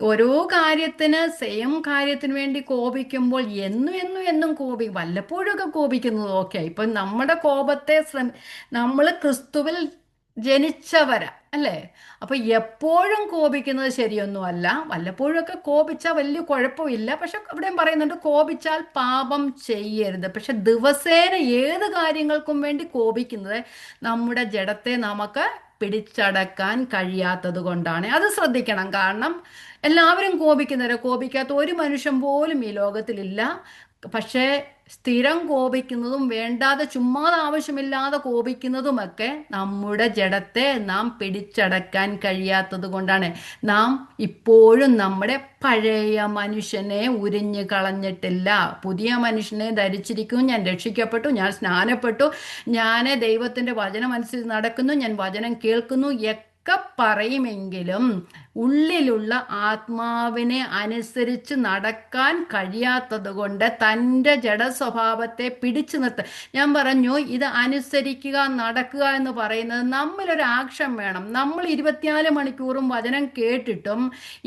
ഓരോ കാര്യത്തിന് സെയിം കാര്യത്തിന് വേണ്ടി കോപിക്കുമ്പോൾ എന്നും വല്ലപ്പോഴൊക്കെ കോപിക്കുന്നത് ഓക്കെ. ഇപ്പൊ നമ്മുടെ കോപത്തെ നമ്മൾ ക്രിസ്തുവിൽ ജനിച്ചവരാ അല്ലേ. അപ്പൊ എപ്പോഴും കോപിക്കുന്നത് ശരിയൊന്നുമല്ല. വല്ലപ്പോഴൊക്കെ കോപിച്ചാൽ വലിയ കുഴപ്പമില്ല. പക്ഷെ ഇവിടെയും പറയുന്നുണ്ട് കോപിച്ചാൽ പാപം ചെയ്യരുത്. പക്ഷെ ദിവസേന ഏത് കാര്യങ്ങൾക്കും വേണ്ടി കോപിക്കുന്നത് നമ്മുടെ ജഡത്തെ നമുക്ക് പിടിച്ചടക്കാൻ കഴിയാത്തത് കൊണ്ടാണ്. അത് ശ്രദ്ധിക്കണം. കാരണം എല്ലാവരും കോപിക്കാത്ത ഒരു മനുഷ്യൻ പോലും ഈ ലോകത്തിലില്ല. പക്ഷേ സ്ഥിരം കോപിക്കുന്നതും വേണ്ടാതെ ചുമ്മാതെ ആവശ്യമില്ലാതെ കോപിക്കുന്നതുമൊക്കെ നമ്മുടെ ജഡത്തെ നാം പിടിച്ചടക്കാൻ കഴിയാത്തത് കൊണ്ടാണ്. നാം ഇപ്പോഴും നമ്മുടെ പഴയ മനുഷ്യനെ ഉരിഞ്ഞു കളഞ്ഞിട്ടില്ല. പുതിയ മനുഷ്യനെ ധരിച്ചിരിക്കുന്നു. ഞാൻ രക്ഷിക്കപ്പെട്ടു, ഞാൻ സ്നാനപ്പെട്ടു, ഞാൻ ദൈവത്തിൻ്റെ വചനം അനുസരിച്ച് നടക്കുന്നു, ഞാൻ വചനം കേൾക്കുന്നു ഒക്കെ പറയുമെങ്കിലും ഉള്ളിലുള്ള ആത്മാവിനെ അനുസരിച്ച് നടക്കാൻ കഴിയാത്തത് കൊണ്ട് തൻ്റെ ജഡസ്വഭാവത്തെ പിടിച്ചു നിർത്തുക. ഞാൻ പറഞ്ഞു ഇത് അനുസരിക്കുക, നടക്കുക എന്ന് പറയുന്നത് നമ്മളിലൊരു ആക്ഷൻ വേണം. നമ്മൾ 24 മണിക്കൂറും വചനം കേട്ടിട്ടും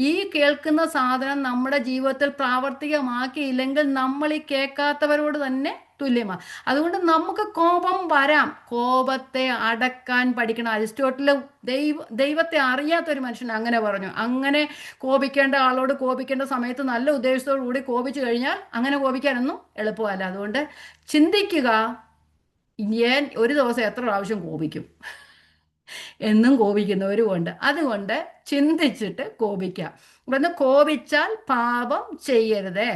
ഈ കേൾക്കുന്ന സാധനം നമ്മുടെ ജീവിതത്തിൽ പ്രാവർത്തികമാക്കിയില്ലെങ്കിൽ നമ്മൾ ഈ കേൾക്കാത്തവരോട് തന്നെ തുല്യമാണ്. അതുകൊണ്ട് നമുക്ക് കോപം വരാം. കോപത്തെ അടക്കാൻ പഠിക്കണം. അരിസ്റ്റോട്ടിൽ ദൈവത്തെ അറിയാത്തൊരു മനുഷ്യൻ അങ്ങനെ പറഞ്ഞു. അങ്ങനെ കോപിക്കേണ്ട ആളോട് കോപിക്കേണ്ട സമയത്ത് നല്ല ഉദ്ദേശത്തോടു കൂടി കോപിച്ചു കഴിഞ്ഞാൽ അങ്ങനെ കോപിക്കാനൊന്നും എളുപ്പമല്ല. അതുകൊണ്ട് ചിന്തിക്കുക, ഞാൻ ഒരു ദിവസം എത്ര പ്രാവശ്യം കോപിക്കും. എന്നും കോപിക്കുന്നവരുമുണ്ട്. അതുകൊണ്ട് ചിന്തിച്ചിട്ട് കോപിക്കുക. ഇവിടുന്ന് കോപിച്ചാൽ പാപം ചെയ്യരുത്.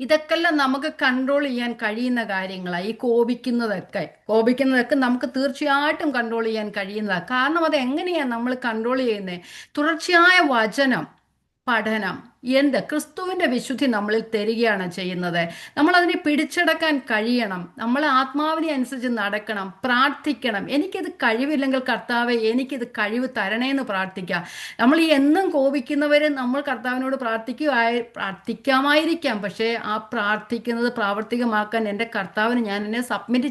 ഇതൊക്കെല്ലാം നമുക്ക് കൺട്രോൾ ചെയ്യാൻ കഴിയുന്ന കാര്യങ്ങളാണ്. ഈ കോപിക്കുന്നതൊക്കെ നമുക്ക് തീർച്ചയായിട്ടും കൺട്രോൾ ചെയ്യാൻ കഴിയുന്നതാണ്. കാരണം അത് എങ്ങനെയാണ് നമ്മൾ കൺട്രോൾ ചെയ്യുന്നത്? തുടർച്ചയായ വചനം പഠനം, ക്രിസ്തുവിൻ്റെ വിശുദ്ധി നമ്മളിൽ തരികയാണ് ചെയ്യുന്നത്. നമ്മളതിനെ പിടിച്ചടക്കാൻ കഴിയണം. നമ്മൾ ആത്മാവിനെ അനുസരിച്ച് നടക്കണം, പ്രാർത്ഥിക്കണം. എനിക്കിത് കഴിവില്ലെങ്കിൽ കർത്താവെ എനിക്കിത് കഴിവ് തരണേന്ന് പ്രാർത്ഥിക്കാം. നമ്മൾ ഈ എന്നും കോപിക്കുന്നവർ നമ്മൾ കർത്താവിനോട് പ്രാർത്ഥിക്കാമായിരിക്കാം. പക്ഷേ ആ പ്രാർത്ഥിക്കുന്നത് പ്രാവർത്തികമാക്കാൻ എൻ്റെ കർത്താവിന് ഞാൻ എന്നെ സബ്മിറ്റ്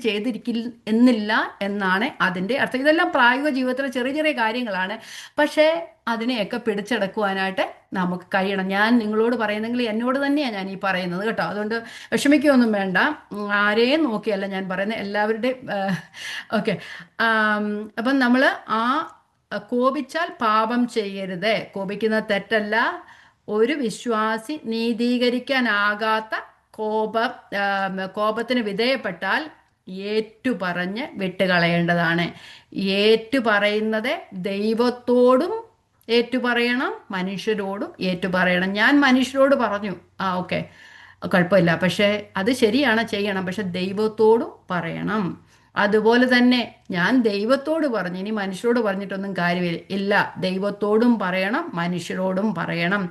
എന്നില്ല എന്നാണ് അതിൻ്റെ അർത്ഥം. ഇതെല്ലാം പ്രായോഗിക ജീവിതത്തിലെ ചെറിയ ചെറിയ കാര്യങ്ങളാണ്. പക്ഷേ അതിനെയൊക്കെ പിടിച്ചടക്കുവാനായിട്ട് നമുക്ക് കഴിയണം. ഞാൻ നിങ്ങളോട് പറയുന്നെങ്കിൽ എന്നോട് തന്നെയാണ് ഞാൻ ഈ പറയുന്നത് കേട്ടോ. അതുകൊണ്ട് വിഷമിക്കുകയൊന്നും വേണ്ട. ആരെയും നോക്കിയല്ല ഞാൻ പറയുന്നത്, എല്ലാവരുടെയും. ഓക്കെ. അപ്പം നമ്മൾ കോപിച്ചാൽ പാപം ചെയ്യരുത്. കോപിക്കുന്നത് തെറ്റല്ല. ഒരു വിശ്വാസി നീതീകരിക്കാനാകാത്ത കോപത്തിന് വിധേയപ്പെട്ടാൽ ഏറ്റുപറഞ്ഞ് വിട്ടുകളയേണ്ടതാണ്. ഏറ്റുപറയുന്നത് ദൈവത്തോടും ഏറ്റുപറയണം, മനുഷ്യരോടും ഏറ്റുപറയണം. ഞാൻ മനുഷ്യരോട് പറഞ്ഞു, ഓക്കെ, കുഴപ്പമില്ല, പക്ഷേ അത് ശരിയാണ്, ചെയ്യണം, പക്ഷെ ദൈവത്തോടും പറയണം. അതുപോലെ തന്നെ ഞാൻ ദൈവത്തോട് പറഞ്ഞു, ഇനി മനുഷ്യരോട് പറഞ്ഞിട്ടൊന്നും കാര്യമില്ല. ദൈവത്തോടും പറയണം, മനുഷ്യരോടും പറയണം.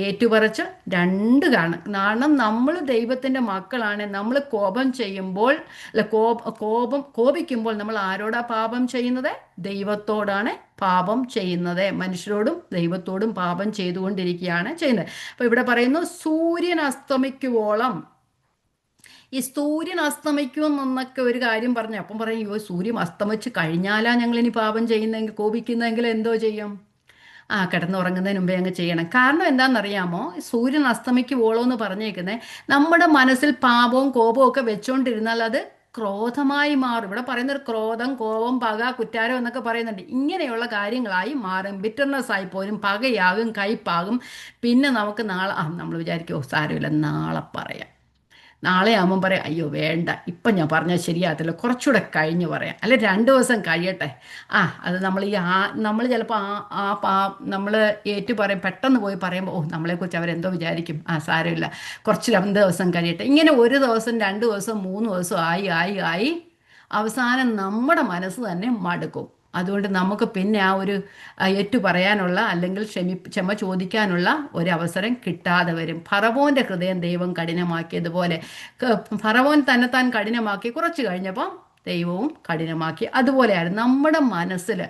ഏറ്റുപറച്ച് രണ്ട് കാരണം നമ്മൾ ദൈവത്തിൻ്റെ മക്കളാണ്. നമ്മൾ കോപം ചെയ്യുമ്പോൾ കോപിക്കുമ്പോൾ നമ്മൾ ആരോടാ പാപം ചെയ്യുന്നത്? ദൈവത്തോടാണ് പാപം ചെയ്യുന്നത്. മനുഷ്യരോടും ദൈവത്തോടും പാപം ചെയ്തുകൊണ്ടിരിക്കുകയാണ് ചെയ്യുന്നത്. അപ്പോൾ ഇവിടെ പറയുന്നു സൂര്യൻ അസ്തമിക്കുവോളം. ഈ സൂര്യൻ അസ്തമിക്കുമെന്നൊക്കെ ഒരു കാര്യം പറഞ്ഞു. അപ്പം പറയും, അയ്യോ സൂര്യൻ അസ്തമിച്ച് കഴിഞ്ഞാലാ ഞങ്ങളിനി പാപം ചെയ്യുന്നെങ്കിൽ കോപിക്കുന്നെങ്കിൽ എന്തോ ചെയ്യും? കിടന്നുറങ്ങുന്നതിന് മുമ്പേ അങ്ങ് ചെയ്യണം. കാരണം എന്താണെന്നറിയാമോ? സൂര്യൻ അസ്തമിക്കുവോളോ എന്ന് പറഞ്ഞേക്കുന്നത് നമ്മുടെ മനസ്സിൽ പാപവും കോപവും ഒക്കെ വെച്ചുകൊണ്ടിരുന്നാൽ അത് ക്രോധമായി മാറും. ഇവിടെ പറയുന്നൊരു ക്രോധം, കോപം, പക, കുറ്റാരം എന്നൊക്കെ പറയുന്നുണ്ട്. ഇങ്ങനെയുള്ള കാര്യങ്ങളായി മാറും. ബിറ്റർനെസ് ആയി പോലും പകയാകും, കയ്പാകും. പിന്നെ നമുക്ക് നാളെ നമ്മൾ വിചാരിക്കുമോ സാരമില്ല നാളെ പറയാം. നാളെ ആകുമ്പം പറയാം, അയ്യോ വേണ്ട, ഇപ്പം ഞാൻ പറഞ്ഞാൽ ശരിയാകത്തില്ല, കുറച്ചുകൂടെ കഴിഞ്ഞ് പറയാം, അല്ലെ 2 ദിവസം കഴിയട്ടെ. അത് നമ്മൾ ചിലപ്പോൾ നമ്മൾ പറയും, പെട്ടെന്ന് പോയി പറയുമ്പോൾ നമ്മളെക്കുറിച്ച് അവരെന്തോ വിചാരിക്കും, സാരമില്ല, കുറച്ച് 2 ദിവസം കഴിയട്ടെ. ഇങ്ങനെ 1 ദിവസം, 2 ദിവസം, 3 ദിവസം ആയി അവസാനം നമ്മുടെ മനസ്സ് തന്നെ മടുക്കും. അതുകൊണ്ട് നമുക്ക് പിന്നെ ഒരു ഏറ്റു പറയാനുള്ള അല്ലെങ്കിൽ ക്ഷമ ചോദിക്കാനുള്ള ഒരവസരം കിട്ടാതെ വരും. ഫറവോൻ്റെ ഹൃദയം ദൈവം കഠിനമാക്കിയതുപോലെ ഫറവോൻ തന്നെത്താൻ കഠിനമാക്കി, കുറച്ച് കഴിഞ്ഞപ്പം ദൈവവും കഠിനമാക്കി. അതുപോലെയായിരുന്നു നമ്മുടെ മനസ്സിൽ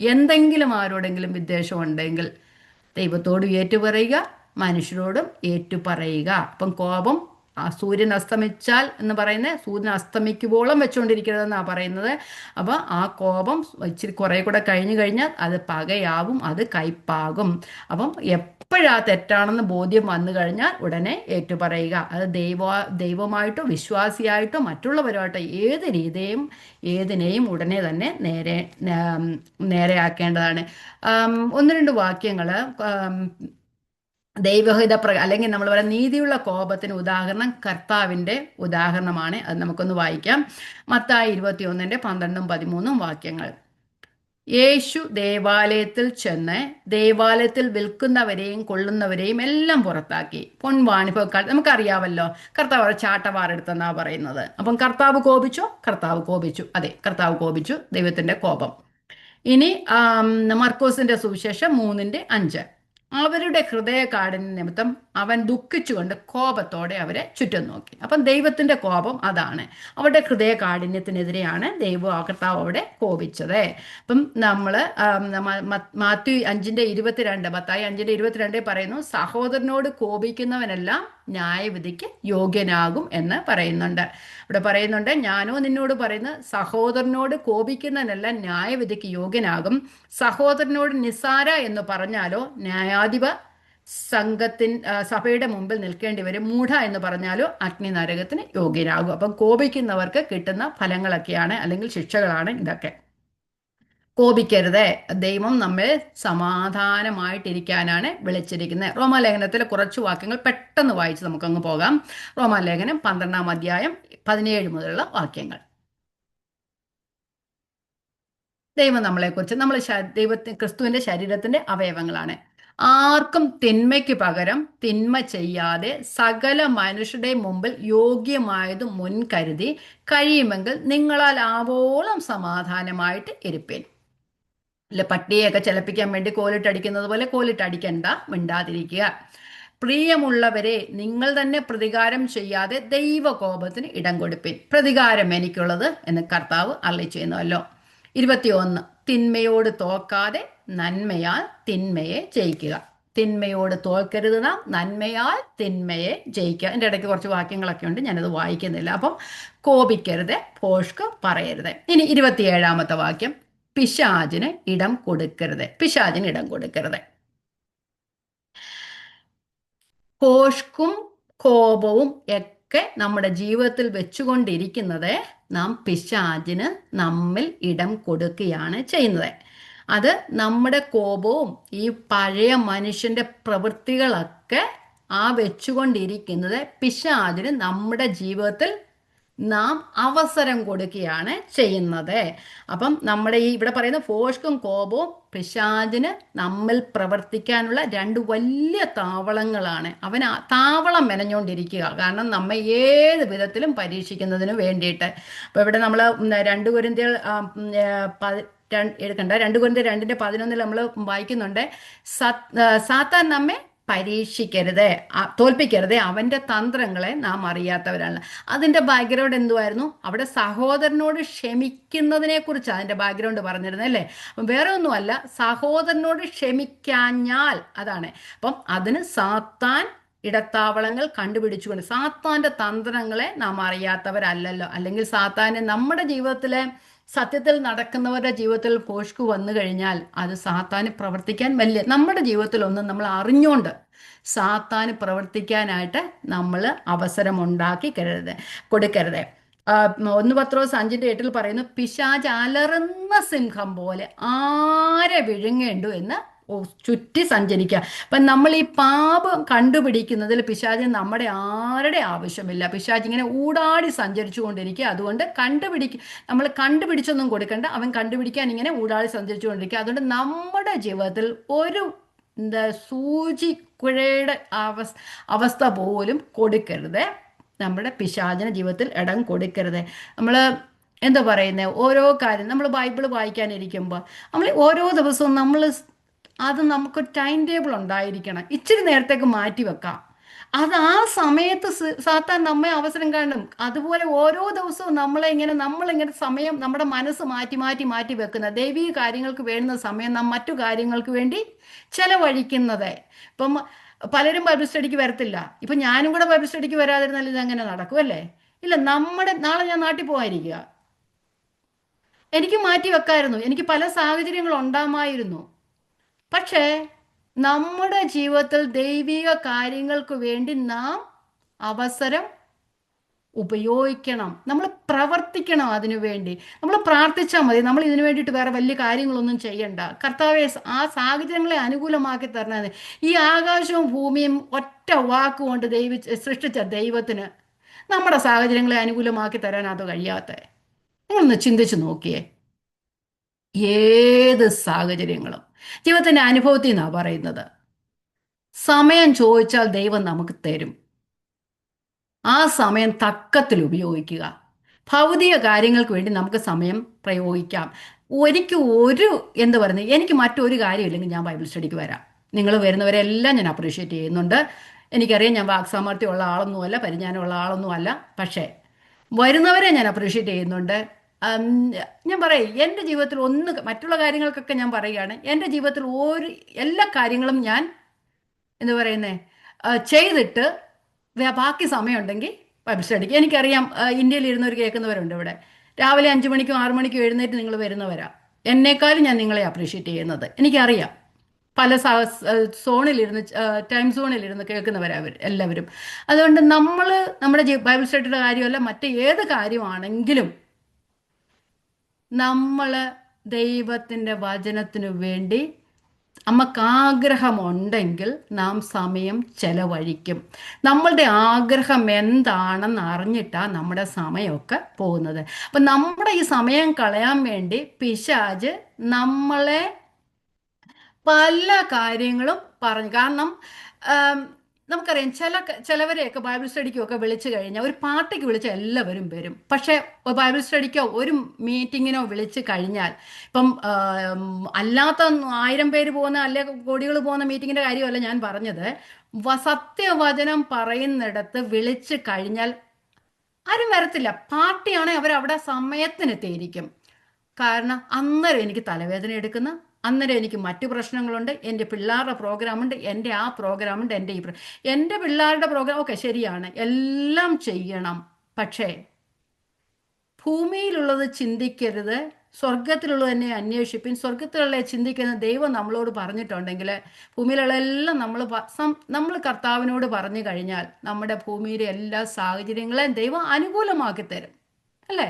എന്തെങ്കിലും ആരോടെങ്കിലും വിദ്വേഷം ഉണ്ടെങ്കിൽ ദൈവത്തോടും ഏറ്റുപറയുക, മനുഷ്യരോടും ഏറ്റുപറയുക. അപ്പം കോപം സൂര്യൻ അസ്തമിച്ചാൽ എന്ന് പറയുന്നത് സൂര്യൻ അസ്തമിക്കുവോളം വെച്ചുകൊണ്ടിരിക്കരുതെന്നാണ് പറയുന്നത്. അപ്പോൾ ആ കോപം ഇച്ചിരി കുറേ കൂടെ കഴിഞ്ഞാൽ അത് പകയാവും, അത് കയ്പാകും. അപ്പം എപ്പോഴാ തെറ്റാണെന്ന് ബോധ്യം വന്നു കഴിഞ്ഞാൽ ഉടനെ ഏറ്റുപറയുക. അത് ദൈവമായിട്ടോ വിശ്വാസിയായിട്ടോ മറ്റുള്ളവരുമായിട്ടോ ഏതിനെയും ഉടനെ തന്നെ നേരെയാക്കേണ്ടതാണ്. 1-2 വാക്യങ്ങൾ ദൈവഹിത അല്ലെങ്കിൽ നമ്മൾ പറയാം നീതിയുള്ള കോപത്തിന് ഉദാഹരണം കർത്താവിൻ്റെ ഉദാഹരണമാണ്. അത് നമുക്കൊന്ന് വായിക്കാം. മത്തായി 21:12-13 വാക്യങ്ങൾ. യേശു ദേവാലയത്തിൽ ചെന്ന് ദേവാലയത്തിൽ വിൽക്കുന്നവരെയും കൊള്ളുന്നവരെയും എല്ലാം പുറത്താക്കി. പൊൻവാണിഭക്കാർ നമുക്കറിയാമല്ലോ, കർത്താവ് ചാട്ടവാറെടുത്തെന്നാണ് പറയുന്നത്. അപ്പം കർത്താവ് കോപിച്ചോ? കർത്താവ് കോപിച്ചു. അതെ, കർത്താവ് കോപിച്ചു. ദൈവത്തിൻ്റെ കോപം. ഇനി മർക്കോസിന്റെ സുവിശേഷം 3:5. അവരുടെ ഹൃദയകാഠിന്യ നിമിത്തം അവൻ ദുഃഖിച്ചുകൊണ്ട് കോപത്തോടെ അവരെ ചുറ്റും നോക്കി. അപ്പം ദൈവത്തിന്റെ കോപം അതാണ്. അവരുടെ ഹൃദയകാഠിന്യത്തിനെതിരെയാണ് കർത്താവ് അവിടെ കോപിച്ചത്. അപ്പം നമ്മൾ മാത്യു 5:22, മത്തായി 5:22 പറയുന്നു, സഹോദരനോട് കോപിക്കുന്നവനെല്ലാം ന്യായവിധിക്ക് യോഗ്യനാകും എന്ന് പറയുന്നുണ്ട്. ഇവിടെ പറയുന്നുണ്ട്, ഞാനോ നിന്നോട് പറയുന്നത്, സഹോദരനോട് കോപിക്കുന്നവനെല്ലാം ന്യായവിധിക്ക് യോഗ്യനാകും. സഹോദരനോട് നിസ്സാര എന്ന് പറഞ്ഞാലോ ന്യായാധിപ സഭയുടെ മുമ്പിൽ നിൽക്കേണ്ടി വരും. മൂഢ എന്ന് പറഞ്ഞാലോ അഗ്നി നരകത്തിന് യോഗ്യനാകും. അപ്പം കോപിക്കുന്നവർക്ക് കിട്ടുന്ന ഫലങ്ങളൊക്കെയാണ്, അല്ലെങ്കിൽ ശിക്ഷകളാണ് ഇതൊക്കെ. കോപിക്കരുത്, ദൈവം നമ്മെ സമാധാനമായിട്ടിരിക്കാനാണ് വിളിച്ചിരിക്കുന്നത്. റോമാലേഖനത്തിലെ കുറച്ച് വാക്യങ്ങൾ പെട്ടെന്ന് വായിച്ച് നമുക്കങ്ങ് പോകാം. റോമാലേഖനം 12-ാം അധ്യായം 17 മുതലുള്ള വാക്യങ്ങൾ. ദൈവം നമ്മളെക്കുറിച്ച്, നമ്മൾ ക്രിസ്തുവിന്റെ ശരീരത്തിന്റെ അവയവങ്ങളാണ്. ആർക്കും തിന്മയ്ക്ക് പകരം തിന്മ ചെയ്യാതെ സകല മനുഷ്യരുടെ മുമ്പിൽ യോഗ്യമായതും മുൻകരുതി കഴിയുമെങ്കിൽ നിങ്ങളാൽ ആവോളം സമാധാനമായിട്ട് ഇരിപ്പേൻ. അല്ലെ, പട്ടിയെയൊക്കെ ചലപ്പിക്കാൻ വേണ്ടി കോലിട്ടടിക്കുന്നത് പോലെ കോലിട്ടടിക്കണ്ട, മിണ്ടാതിരിക്കുക. പ്രിയമുള്ളവരെ, നിങ്ങൾ തന്നെ പ്രതികാരം ചെയ്യാതെ ദൈവകോപത്തിന് ഇടം കൊടുപ്പിൻ. പ്രതികാരം എനിക്കുള്ളത് എന്ന് കർത്താവ് അരുളിച്ചെയ്യുന്നുവല്ലോ. 21, തിന്മയോട് തോൽക്കാതെ നന്മയാൽ തിന്മയെ ജയിക്കുക. തിന്മയോട് തോൽക്കരുത് നാം, നന്മയാൽ തിന്മയെ ജയിക്കുക. എൻ്റെ ഇടയ്ക്ക് കുറച്ച് വാക്യങ്ങളൊക്കെ ഉണ്ട്, ഞാനത് വായിക്കുന്നില്ല. അപ്പം കോപിക്കരുത്, ഭോഷ്ക് പറയരുത്. ഇനി 27-ാമത്തെ വാക്യം, പിശാചിന് ഇടം കൊടുക്കരുത്. പിശാചിന് ഇടം കൊടുക്കരുത്. ഭോഷ്കും കോപവും ഒക്കെ നമ്മുടെ ജീവിതത്തിൽ വെച്ചുകൊണ്ടിരിക്കുന്നത് നാം പിശാചിന് നമ്മിൽ ഇടം കൊടുക്കുകയാണ് ചെയ്യുന്നത്. അത് നമ്മുടെ കോപവും ഈ പഴയ മനുഷ്യന്റെ പ്രവൃത്തികളൊക്കെ വെച്ചുകൊണ്ടിരിക്കുന്നത് പിശാചിന് നമ്മുടെ ജീവിതത്തിൽ നാം അവസരം കൊടുക്കുകയാണ് ചെയ്യുന്നത്. അപ്പം നമ്മുടെ ഇവിടെ പറയുന്ന ഭോഷ്കും കോപവും പിശാചിന് നമ്മിൽ പ്രവർത്തിക്കാനുള്ള രണ്ട് വലിയ താവളങ്ങളാണ്. അവൻ താവളം മെനഞ്ഞുകൊണ്ടിരിക്കുക, കാരണം നമ്മെ ഏത് വിധത്തിലും പരീക്ഷിക്കുന്നതിന് വേണ്ടിയിട്ട്. അപ്പോൾ ഇവിടെ നമ്മൾ 2 കൊരിന്ത്യർ എടുക്കണ്ട, 2 കൊരിന്ത്യർ 2:11 നമ്മൾ വായിക്കുന്നുണ്ട്, സാത്താൻ നമ്മെ പരീക്ഷിക്കരുത്, തോൽപ്പിക്കരുത്, അവന്റെ തന്ത്രങ്ങളെ നാം അറിയാത്തവരാണ്. അതിന്റെ ബാക്ക്ഗ്രൗണ്ട് എന്തുവായിരുന്നു? അവിടെ സഹോദരനോട് ക്ഷമിക്കുന്നതിനെ കുറിച്ച് അതിന്റെ ബാക്ക്ഗ്രൗണ്ട് പറഞ്ഞിരുന്നത്, അല്ലേ? അപ്പം വേറെ ഒന്നുമല്ല, സഹോദരനോട് ക്ഷമിക്കാഞ്ഞാൽ, അതാണ്. അപ്പം അതിന് സാത്താൻ ഇടത്താവളങ്ങൾ കണ്ടുപിടിച്ചുകൊണ്ട്, സാത്താന്റെ തന്ത്രങ്ങളെ നാം അറിയാത്തവരല്ലല്ലോ. അല്ലെങ്കിൽ സാത്താന് നമ്മുടെ ജീവിതത്തിലെ സത്യത്തിൽ നടക്കുന്നവരുടെ ജീവിതത്തിൽ ഭോഷ്കു വന്നു കഴിഞ്ഞാൽ അത് സാത്താന് പ്രവർത്തിക്കാൻ നമ്മുടെ ജീവിതത്തിലൊന്നും നമ്മൾ അറിഞ്ഞുകൊണ്ട് സാത്താന് പ്രവർത്തിക്കാനായിട്ട് നമ്മൾ അവസരം ഉണ്ടാക്കി കൊടുക്കരുത്. 1 പത്രോസ് 5:8 പറയുന്നു, പിശാച് അലറുന്ന സിംഹം പോലെ ആരെ വിഴുങ്ങേണ്ടു എന്ന് ചുറ്റി സഞ്ചരിക്കുക. അപ്പം നമ്മൾ ഈ പാപം കണ്ടുപിടിക്കുന്നതിൽ പിശാചിന് നമ്മുടെ ആരുടെ ആവശ്യമില്ല. പിശാച് ഇങ്ങനെ ഊടാടി സഞ്ചരിച്ചു കൊണ്ടിരിക്കുക. അതുകൊണ്ട് നമ്മൾ കണ്ടുപിടിച്ചൊന്നും കൊടുക്കണ്ട, അവൻ കണ്ടുപിടിക്കാൻ ഇങ്ങനെ ഊടാടി സഞ്ചരിച്ചു കൊണ്ടിരിക്കുക. അതുകൊണ്ട് നമ്മുടെ ജീവിതത്തിൽ ഒരു സൂചിക്കുഴയുടെ അവസ്ഥ പോലും കൊടുക്കരുത്. നമ്മുടെ പിശാചിന് ജീവിതത്തിൽ ഇടം കൊടുക്കരുത്. നമ്മൾ എന്താ പറയുന്നത്, ഓരോ കാര്യം നമ്മൾ ബൈബിൾ വായിക്കാനിരിക്കുമ്പോൾ നമ്മൾ ഓരോ ദിവസവും അത് നമുക്ക് ടൈം ടേബിൾ ഉണ്ടായിരിക്കണം. ഇച്ചിരി നേരത്തേക്ക് മാറ്റി വെക്കാം. അത് ആ സമയത്ത് സാത്താൻ നമ്മെ അവസരം കാണും. അതുപോലെ ഓരോ ദിവസവും നമ്മളിങ്ങനെ സമയം, നമ്മുടെ മനസ്സ് മാറ്റി വെക്കുന്ന, ദൈവിക കാര്യങ്ങൾക്ക് വേണ്ടുന്ന സമയം നാം മറ്റു കാര്യങ്ങൾക്ക് വേണ്ടി ചെലവഴിക്കുന്നത്. ഇപ്പം പലരും ബൈബിൾ സ്റ്റഡിക്ക് വരത്തില്ല. ഇപ്പം ഞാനും കൂടെ ബൈബിൾ സ്റ്റഡിക്ക് വരാതിരുന്നാൽ ഇതങ്ങനെ നടക്കുമല്ലേ? ഇല്ല, നാളെ ഞാൻ നാട്ടിൽ പോകാതിരിക്കുക, എനിക്ക് മാറ്റി വെക്കായിരുന്നു, എനിക്ക് പല സാഹചര്യങ്ങൾ ഉണ്ടാമായിരുന്നു. പക്ഷേ നമ്മുടെ ജീവിതത്തിൽ ദൈവിക കാര്യങ്ങൾക്ക് വേണ്ടി നാം അവസരം ഉപയോഗിക്കണം. നമ്മൾ പ്രവർത്തിക്കണം. അതിനുവേണ്ടി നമ്മൾ പ്രാർത്ഥിച്ചാൽ മതി. നമ്മൾ ഇതിനു വേണ്ടിയിട്ട് വേറെ വലിയ കാര്യങ്ങളൊന്നും ചെയ്യണ്ട. കർത്താവെ, ആ സാഹചര്യങ്ങളെ അനുകൂലമാക്കി തരണേ. ഈ ആകാശവും ഭൂമിയും ഒറ്റ വാക്കുകൊണ്ട് സൃഷ്ടിച്ച ദൈവത്തിന് നമ്മുടെ സാഹചര്യങ്ങളെ അനുകൂലമാക്കി തരാൻ അത് കഴിയാത്ത? നിങ്ങളൊന്ന് ചിന്തിച്ചു നോക്കിയേ. ഏത് സാഹചര്യങ്ങളും ജീവിതത്തിന്റെ അനുഭവത്തിൽ നിന്നാണ് പറയുന്നത്. സമയം ചോദിച്ചാൽ ദൈവം നമുക്ക് തരും. ആ സമയം തക്കത്തിൽ ഉപയോഗിക്കുക. ഭൗതിക കാര്യങ്ങൾക്ക് വേണ്ടി നമുക്ക് സമയം പ്രയോഗിക്കാം. എനിക്ക് മറ്റൊരു കാര്യമില്ലെങ്കിൽ ഞാൻ ബൈബിൾ സ്റ്റഡിക്ക് വരാം. നിങ്ങൾ വരുന്നവരെല്ലാം ഞാൻ അപ്രീഷിയേറ്റ് ചെയ്യുന്നുണ്ട്. എനിക്കറിയാം ഞാൻ വാക്സാമർത്ഥ്യമുള്ള ആളൊന്നുമല്ല, പരിജ്ഞാനമുള്ള ആളൊന്നുമല്ല. പക്ഷേ വരുന്നവരെ ഞാൻ അപ്രീഷിയേറ്റ് ചെയ്യുന്നുണ്ട്. ഉം, ഞാൻ പറയും എൻ്റെ ജീവിതത്തിൽ ഒന്ന് മറ്റുള്ള കാര്യങ്ങൾക്കൊക്കെ ഞാൻ പറയുകയാണ്. എൻ്റെ ജീവിതത്തിൽ ഒരു എല്ലാ കാര്യങ്ങളും ഞാൻ എന്താ പറയുന്നേ ചെയ്തിട്ട് ബാക്കി സമയമുണ്ടെങ്കിൽ ബൈബിൾ സ്റ്റഡിക്ക്. എനിക്കറിയാം ഇന്ത്യയിൽ ഇരുന്നവർ കേൾക്കുന്നവരുണ്ട് ഇവിടെ. രാവിലെ 5 മണിക്കും 6 മണിക്കും എഴുന്നേറ്റ് നിങ്ങൾ വരുന്നവരാ. എന്നേക്കാളും ഞാൻ നിങ്ങളെ അപ്രീഷിയേറ്റ് ചെയ്യുന്നത് എനിക്കറിയാം. പല സോണിലിരുന്ന് ടൈം സോണിലിരുന്ന് കേൾക്കുന്നവരാ അവർ എല്ലാവരും. അതുകൊണ്ട് നമ്മൾ നമ്മുടെ ബൈബിൾ സ്റ്റഡിയുടെ കാര്യമല്ല, മറ്റേത് കാര്യമാണെങ്കിലും നമ്മൾ ദൈവത്തിൻ്റെ വചനത്തിനു വേണ്ടി നമുക്ക് ആഗ്രഹമുണ്ടെങ്കിൽ നാം സമയം ചെലവഴിക്കും. നമ്മളുടെ ആഗ്രഹം എന്താണെന്ന് അറിഞ്ഞിട്ടാണ് നമ്മുടെ സമയമൊക്കെ പോകുന്നത്. അപ്പം നമ്മുടെ ഈ സമയം കളയാൻ വേണ്ടി പിശാച് നമ്മളെ പല കാര്യങ്ങളും പറഞ്ഞു. കാരണം ആം, നമുക്കറിയാം ചിലവരെയൊക്കെ ബൈബിൾ സ്റ്റഡിക്കൊക്കെ വിളിച്ചു കഴിഞ്ഞാൽ, ഒരു പാർട്ടിക്ക് വിളിച്ച എല്ലാവരും വരും. പക്ഷേ ബൈബിൾ സ്റ്റഡിക്കോ ഒരു മീറ്റിങ്ങിനോ വിളിച്ചു കഴിഞ്ഞാൽ, ഇപ്പം അല്ലാത്ത 1000 പേര് പോകുന്ന അല്ലെ കോടികൾ പോകുന്ന മീറ്റിങ്ങിൻ്റെ കാര്യമല്ല ഞാൻ പറഞ്ഞത്. സത്യവചനം പറയുന്നിടത്ത് വിളിച്ചു കഴിഞ്ഞാൽ ആരും വരത്തില്ല. പാർട്ടിയാണെങ്കിൽ അവരവിടെ സമയത്തിനെത്തിയിരിക്കും. കാരണം അന്നേരം എനിക്ക് തലവേദന എടുക്കുന്ന, അന്നേരം എനിക്ക് മറ്റു പ്രശ്നങ്ങളുണ്ട്, എൻ്റെ പിള്ളേരുടെ പ്രോഗ്രാമുണ്ട്, എൻ്റെ ആ പ്രോഗ്രാമുണ്ട്, എൻ്റെ ഈ എൻ്റെ പിള്ളേരുടെ പ്രോഗ്രാം ഒക്കെ ശരിയാണ്, എല്ലാം ചെയ്യണം. പക്ഷേ ഭൂമിയിലുള്ളത് ചിന്തിക്കരുത്, സ്വർഗത്തിലുള്ളത് തന്നെ അന്വേഷിപ്പിൻ. സ്വർഗത്തിലുള്ള ചിന്തിക്കുന്ന ദൈവം നമ്മളോട് പറഞ്ഞിട്ടുണ്ടെങ്കിൽ ഭൂമിയിലുള്ള എല്ലാം നമ്മൾ കർത്താവിനോട് പറഞ്ഞു കഴിഞ്ഞാൽ നമ്മുടെ ഭൂമിയിലെ എല്ലാ സാഹചര്യങ്ങളെയും ദൈവം അനുകൂലമാക്കി തരും. അല്ലേ?